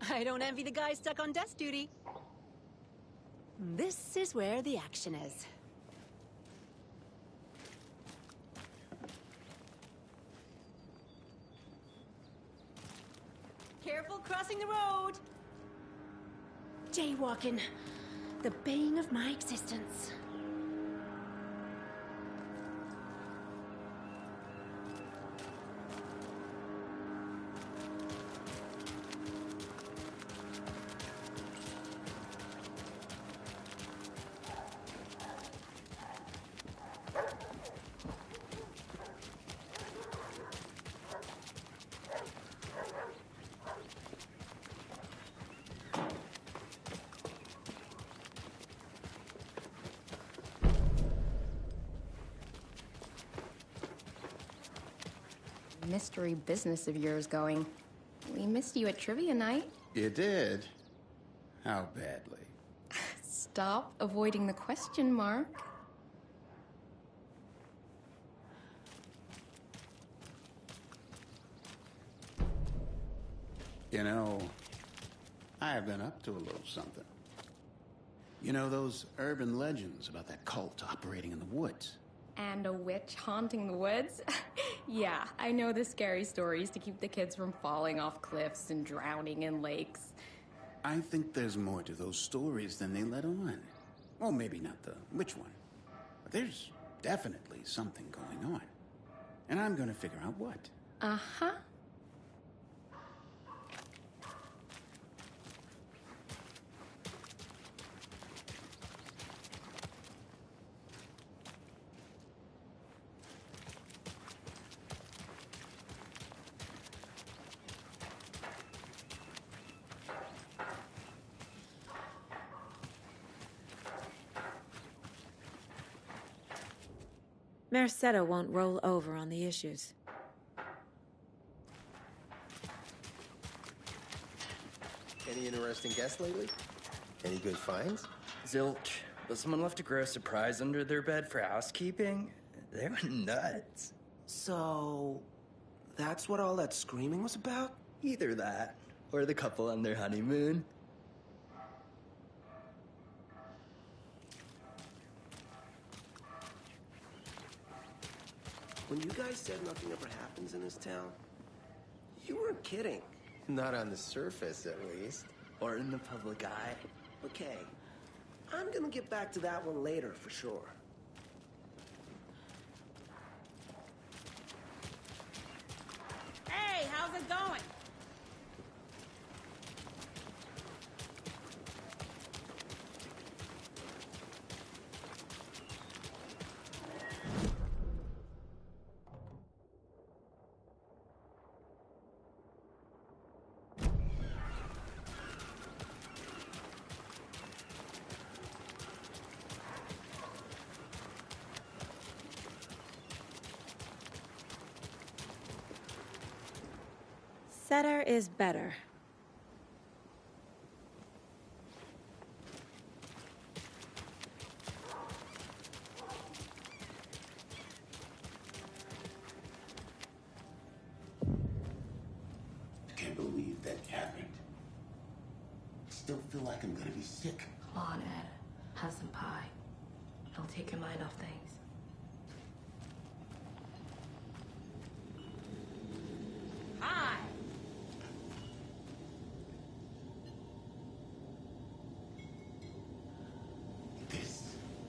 I don't envy the guy stuck on desk duty. This is where the action is. Careful crossing the road. Jaywalking. The bane of my existence. Mystery business of yours going. We missed you at trivia night. You did? How badly? Stop avoiding the question, Mark. You know, I've been up to a little something. You know those urban legends about that cult operating in the woods? And a witch haunting the woods? Yeah, I know the scary stories to keep the kids from falling off cliffs and drowning in lakes. I think there's more to those stories than they let on. Well, maybe not the witch one. But there's definitely something going on. And I'm gonna figure out what. Uh-huh. Merced won't roll over on the issues. Any interesting guests lately? Any good finds? Zilch, but someone left a gross surprise under their bed for housekeeping. They went nuts. So, that's what all that screaming was about? Either that, or the couple on their honeymoon. When you guys said nothing ever happens in this town, you weren't kidding. Not on the surface, at least. Or in the public eye. Okay, I'm gonna get back to that one later, for sure. Hey, how's it going? Better is better. I can't believe that happened. I still feel like I'm gonna be sick. Come on, Ed. Have some pie. It'll take your mind off things. Hi. This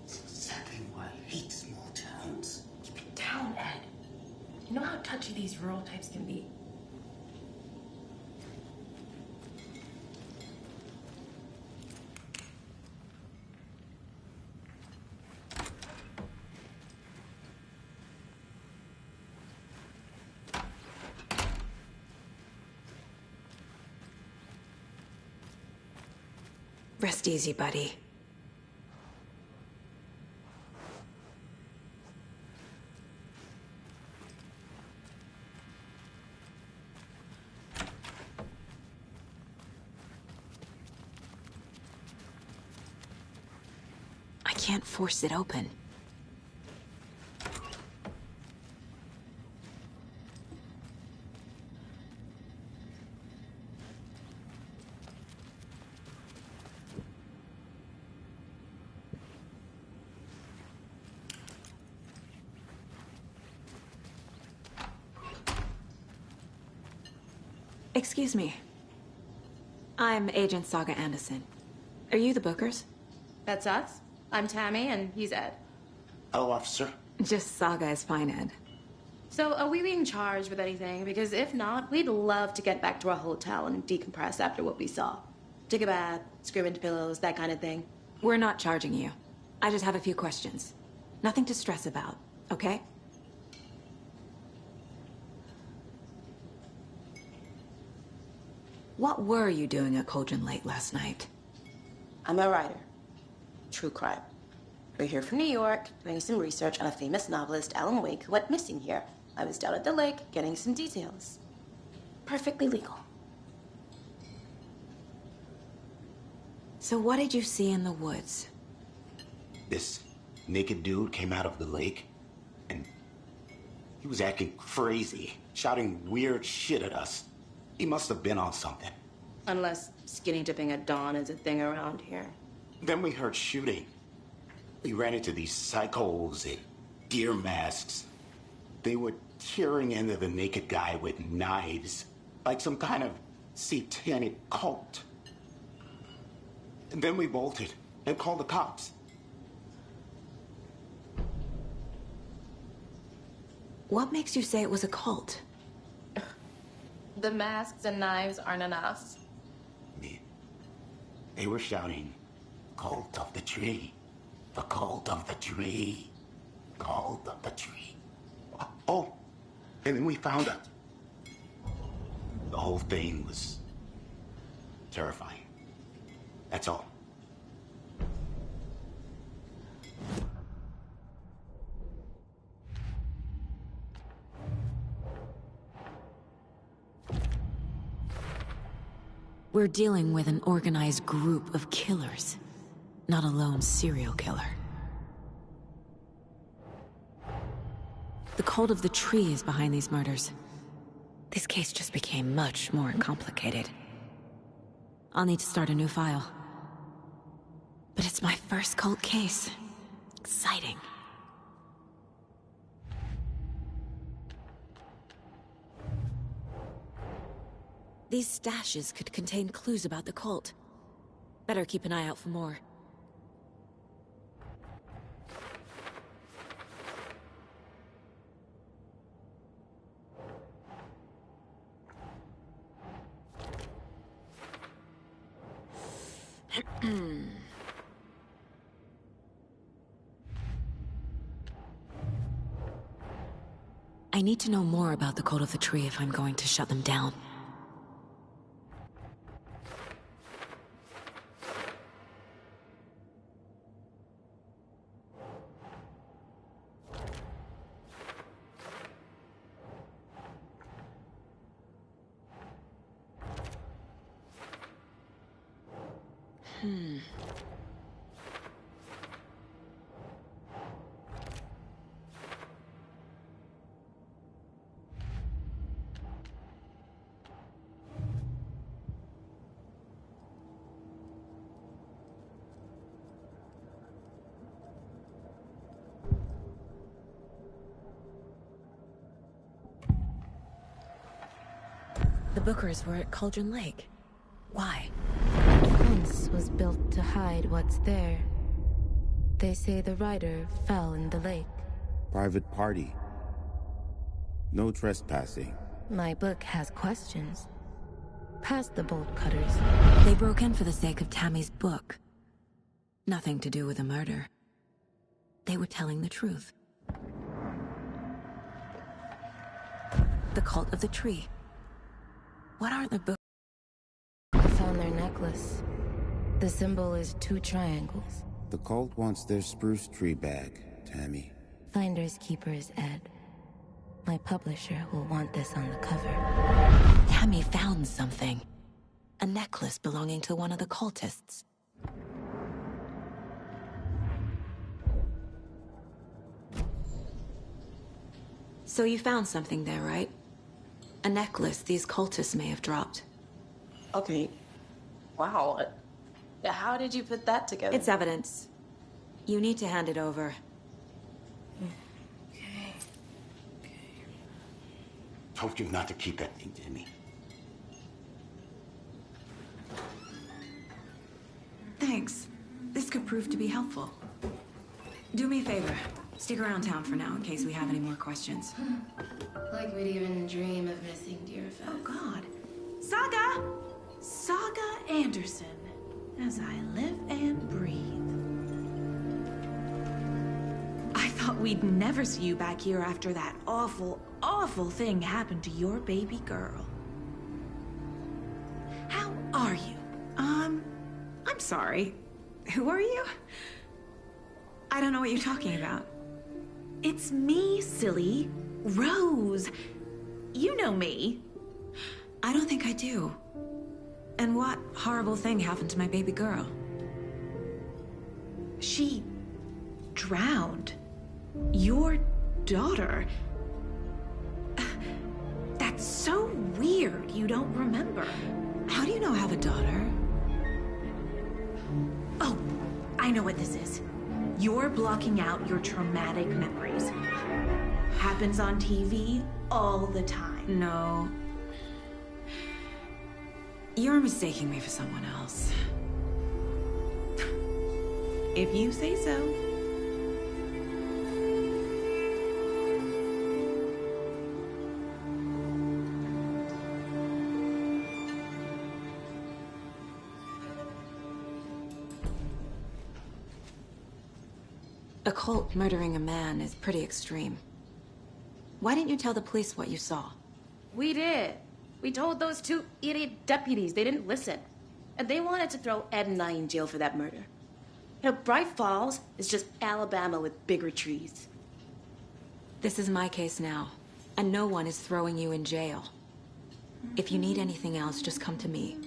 is exactly why I hate small towns. Keep it down, Ed. You know how touchy these rural types can be. Rest easy, buddy. I can't force it open. Excuse me. I'm Agent Saga Anderson. Are you the Bookers? That's us. I'm Tammy, and he's Ed. Hello, officer. Just Saga is fine, Ed. So, are we being charged with anything? Because if not, we'd love to get back to our hotel and decompress after what we saw. Take a bath, scream into pillows, that kind of thing. We're not charging you. I just have a few questions. Nothing to stress about, okay? What were you doing at Cauldron Lake last night? I'm a writer. True crime. We're here from New York, doing some research on a famous novelist, Alan Wake, who went missing here. I was down at the lake, getting some details. Perfectly legal. So what did you see in the woods? This naked dude came out of the lake, and he was acting crazy, shouting weird shit at us. He must have been on something. Unless skinny dipping at dawn is a thing around here. Then we heard shooting. We ran into these psychos in gear masks. They were tearing into the naked guy with knives, like some kind of satanic cult. And then we bolted and called the cops. What makes you say it was a cult? The masks and knives aren't enough. They were shouting, "Cult of the tree, the cult of the tree, cult of the tree." Oh, and then we found out. The whole thing was terrifying. That's all. We're dealing with an organized group of killers, not a lone serial killer. The cult of the tree is behind these murders. This case just became much more complicated. I'll need to start a new file. But it's my first cult case. Exciting. These stashes could contain clues about the cult. Better keep an eye out for more. I need to know more about the Cult of the Tree if I'm going to shut them down. The Bookers were at Cauldron Lake. Why? The fence was built to hide what's there. They say the rider fell in the lake. Private party. No trespassing. My book has questions. Past the bolt cutters. They broke in for the sake of Tammy's book. Nothing to do with a murder. They were telling the truth. The Cult of the Tree. What are the books? I found their necklace. The symbol is 2 triangles. The cult wants their spruce tree back, Tammy. Finders keepers, Ed. My publisher will want this on the cover. Tammy found something. A necklace belonging to one of the cultists. So you found something there, right? A necklace these cultists may have dropped. Okay. Wow. How did you put that together? It's evidence. You need to hand it over. Okay. Told you not to keep that thing, Tammy. Thanks. This could prove to be helpful. Do me a favor. Stick around town for now in case we have any more questions. Like we'd even dream of missing Deerfest. Oh, God. Saga! Saga Anderson. As I live and breathe. I thought we'd never see you back here after that awful, awful thing happened to your baby girl. How are you? I'm sorry. Who are you? I don't know what you're talking about. It's me, silly. Rose. You know me. I don't think I do. And what horrible thing happened to my baby girl? She drowned. Your daughter. That's so weird you don't remember. How do you know I have a daughter? Oh, I know what this is. You're blocking out your traumatic memories. Happens on TV all the time. No. You're mistaking me for someone else. If you say so. A cult murdering a man is pretty extreme. Why didn't you tell the police what you saw? We did. We told those 2 idiot deputies. They didn't listen. And they wanted to throw Ed and I in jail for that murder. You know, Bright Falls is just Alabama with bigger trees. This is my case now, and no one is throwing you in jail. If you need anything else, just come to me.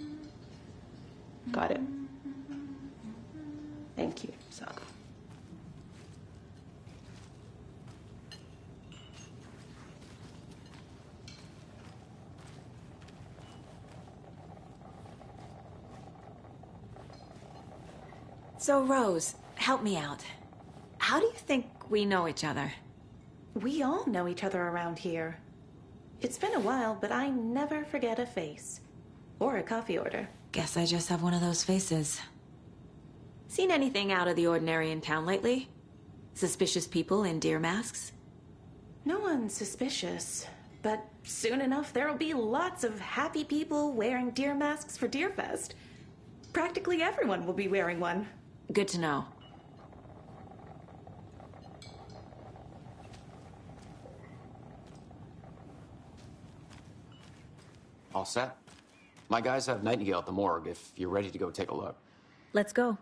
Got it. Thank you, Saga. So, Rose, help me out. How do you think we know each other? We all know each other around here. It's been a while, but I never forget a face. Or a coffee order. Guess I just have one of those faces. Seen anything out of the ordinary in town lately? Suspicious people in deer masks? No one's suspicious. But soon enough, there'll be lots of happy people wearing deer masks for Deerfest. Practically everyone will be wearing one. Good to know. All set? My guys have Nightingale at the morgue if you're ready to go take a look. Let's go.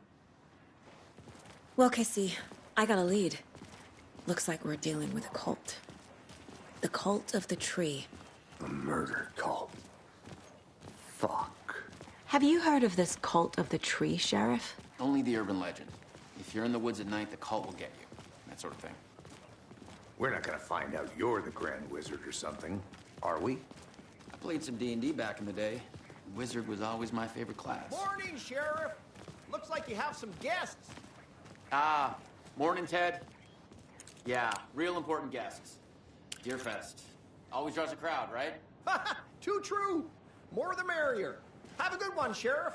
Well, Casey, I got a lead. Looks like we're dealing with a cult. The cult of the tree. A murder cult. Fuck. Have you heard of this cult of the tree, Sheriff? Only the urban legend. If you're in the woods at night, the cult will get you. That sort of thing. We're not gonna find out you're the Grand Wizard or something, are we? I played some D&D back in the day. Wizard was always my favorite class. Morning, Sheriff. Looks like you have some guests. Ah, morning, Ted. Yeah, real important guests. Deerfest. Always draws a crowd, right? Too true. More the merrier. Have a good one, Sheriff.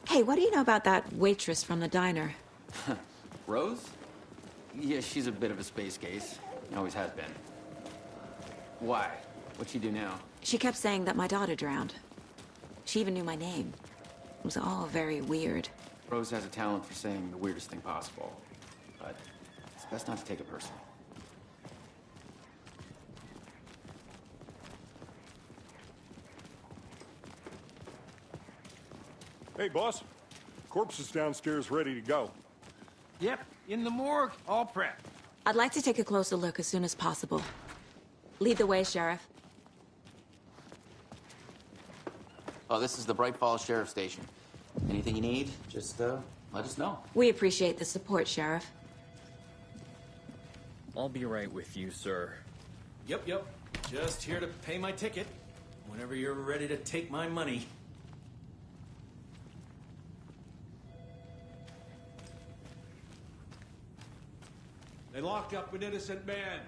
Hey, what do you know about that waitress from the diner? Rose? Yeah, she's a bit of a space case. Always has been. Why? What'd she do now? She kept saying that my daughter drowned. She even knew my name. It was all very weird. Rose has a talent for saying the weirdest thing possible. But it's best not to take it personally. Hey, boss. Corpse is downstairs ready to go. Yep, in the morgue, all prepped. I'd like to take a closer look as soon as possible. Lead the way, Sheriff. Oh, this is the Bright Falls Sheriff Station. Anything you need, just let us know. We appreciate the support, Sheriff. I'll be right with you, sir. Yep. Just here to pay my ticket. Whenever you're ready to take my money. They locked up an innocent man.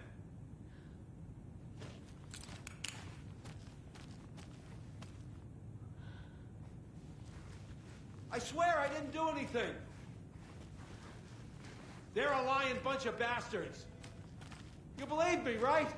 I swear I didn't do anything. They're a lying bunch of bastards. You believe me, right?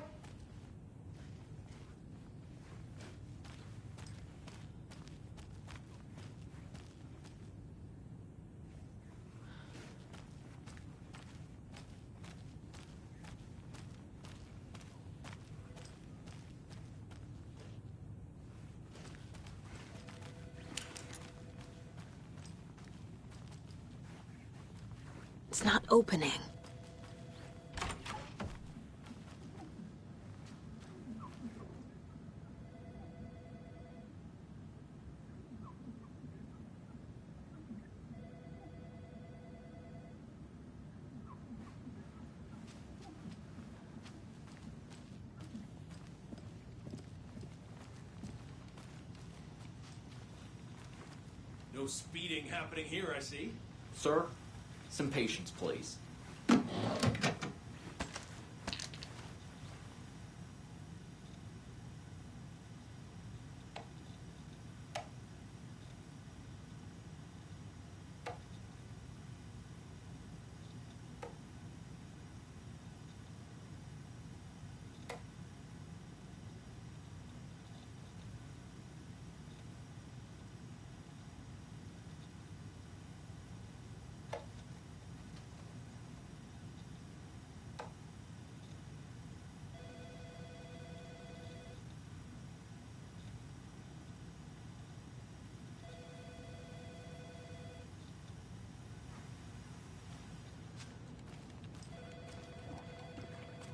It's not opening. No speeding happening here, I see. Sir, some patience, please.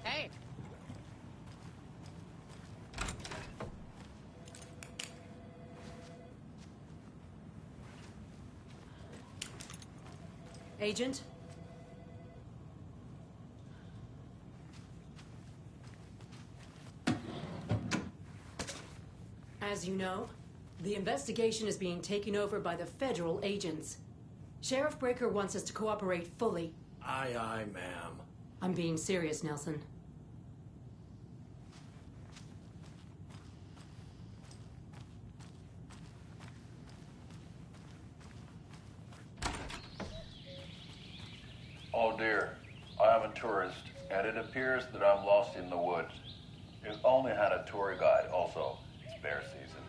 Hey. Agent? As you know, the investigation is being taken over by the federal agents. Sheriff Breaker wants us to cooperate fully. Aye, ma'am. I'm being serious, Nelson. Oh dear, I am a tourist, and it appears that I'm lost in the woods. He's only had a tour guide, also. It's bear season.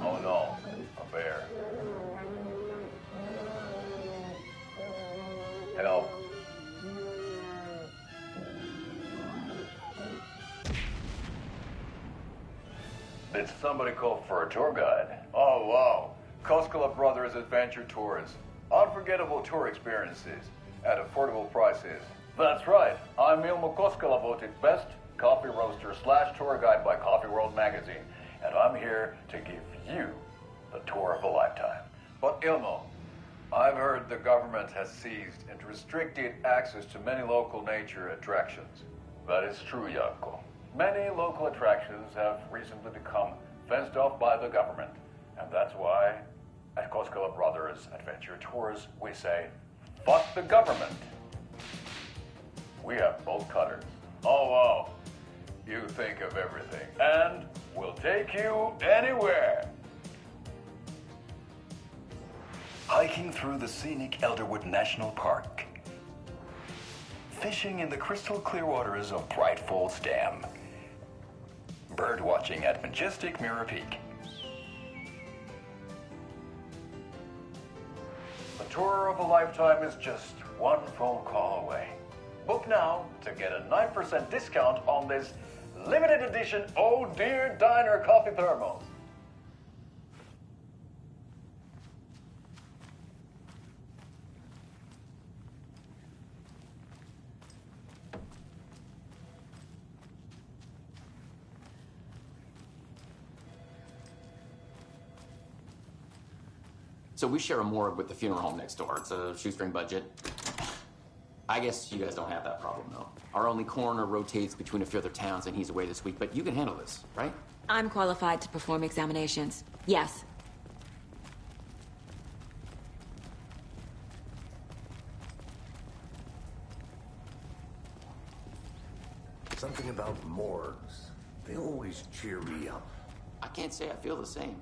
Oh no, a bear. Help. Did somebody call for a tour guide? Oh wow. Koskela Brothers Adventure Tours. Unforgettable tour experiences at affordable prices. That's right. I'm Ilmo Koskela, voted best coffee roaster / tour guide by Coffee World magazine. And I'm here to give you the tour of a lifetime. But Ilmo, I've heard the government has seized and restricted access to many local nature attractions. That is true, Jaakko. Many local attractions have recently become fenced off by the government. And that's why, at Koskela Brothers Adventure Tours, we say, fuck the government. We have bolt cutters. Oh, wow. You think of everything. And we'll take you anywhere. Hiking through the scenic Elderwood National Park. Fishing in the crystal clear waters of Bright Falls Dam. Bird watching at majestic Mirror Peak. The tour of a lifetime is just one phone call away. Book now to get a 9% discount on this limited edition Oh Dear Diner coffee thermos. So we share a morgue with the funeral home next door. It's a shoestring budget. I guess you guys don't have that problem, though. Our only coroner rotates between a few other towns, and he's away this week, but you can handle this, right? I'm qualified to perform examinations. Yes. Something about morgues. They always cheer me up. I can't say I feel the same.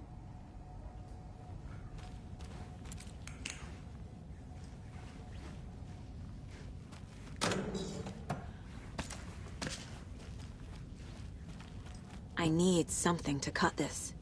I need something to cut this.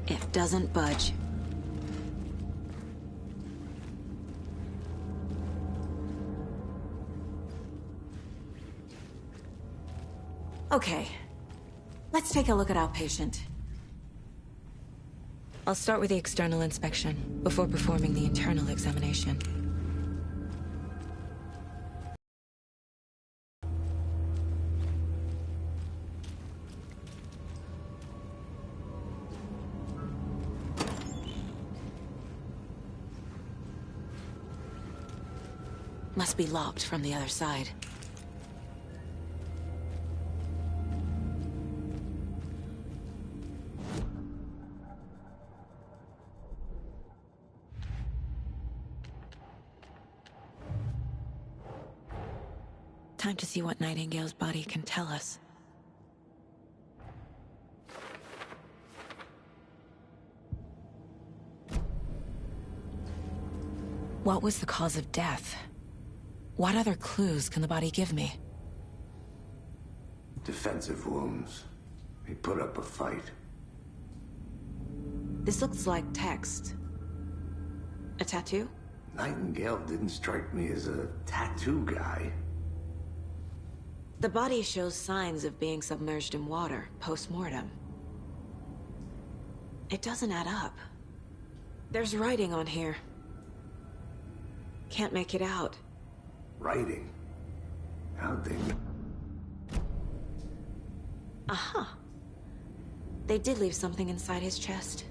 It doesn't budge. Okay, let's take a look at our patient. I'll start with the external inspection before performing the internal examination. Must be locked from the other side. Time to see what Nightingale's body can tell us. What was the cause of death? What other clues can the body give me? Defensive wounds. He put up a fight. This looks like text. A tattoo? Nightingale didn't strike me as a tattoo guy. The body shows signs of being submerged in water, post-mortem. It doesn't add up. There's writing on here. Can't make it out. Writing? How'd they... Aha. They did leave something inside his chest.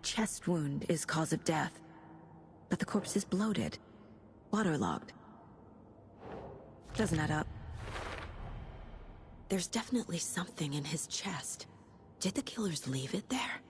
Chest wound is cause of death, but the corpse is bloated, waterlogged. Doesn't add up. There's definitely something in his chest. Did the killers leave it there?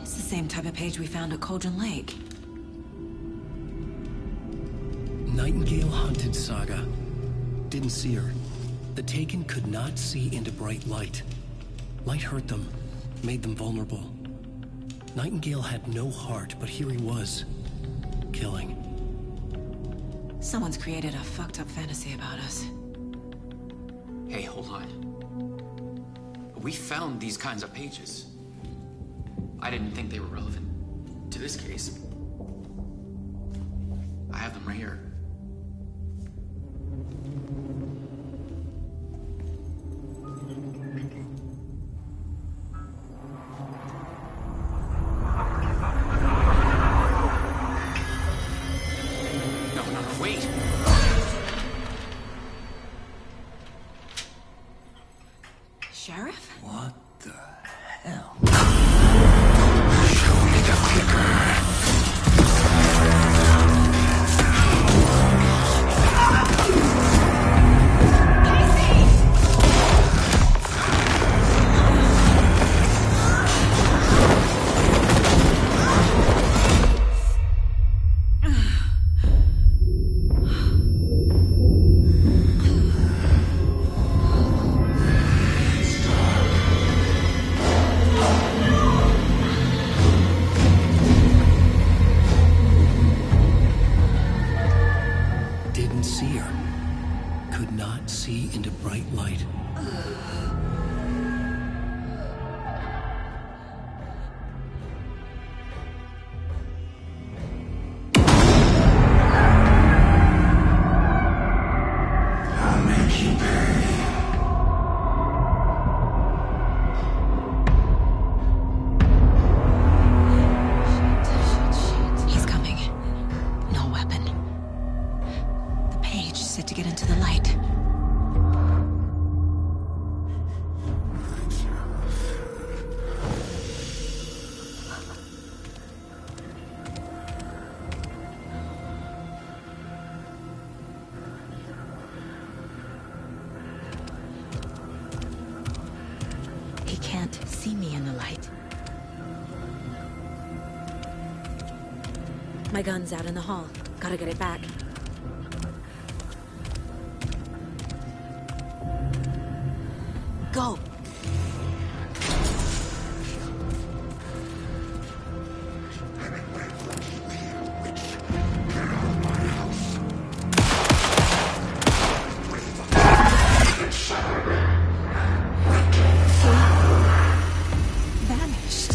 Same type of page we found at Cauldron Lake. Nightingale hunted Saga. Didn't see her. The Taken could not see into bright light. Light hurt them, made them vulnerable. Nightingale had no heart, but here he was, killing. Someone's created a fucked up fantasy about us. Hey, hold on. We found these kinds of pages. I didn't think they were relevant to this case. I have them right here. No, wait! Sheriff? What the hell? Didn't see her. Could not see into bright light. I'll make you pay. He's coming. No weapon. The page said to get into the light. He can't see me in the light. My gun's out in the hall. Gotta get it back. Go! Vanished.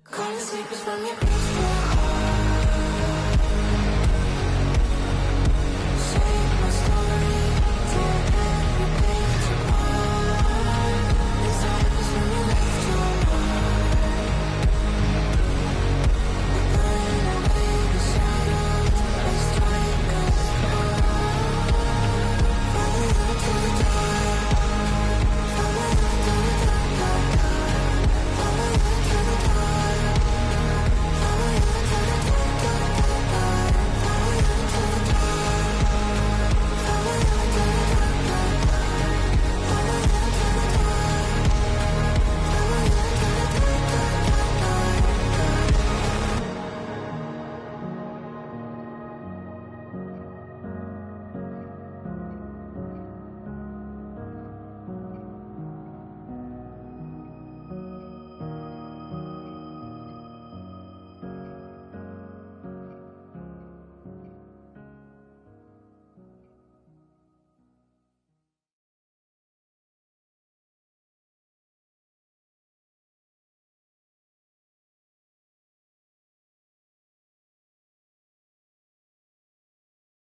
Calling secrets from your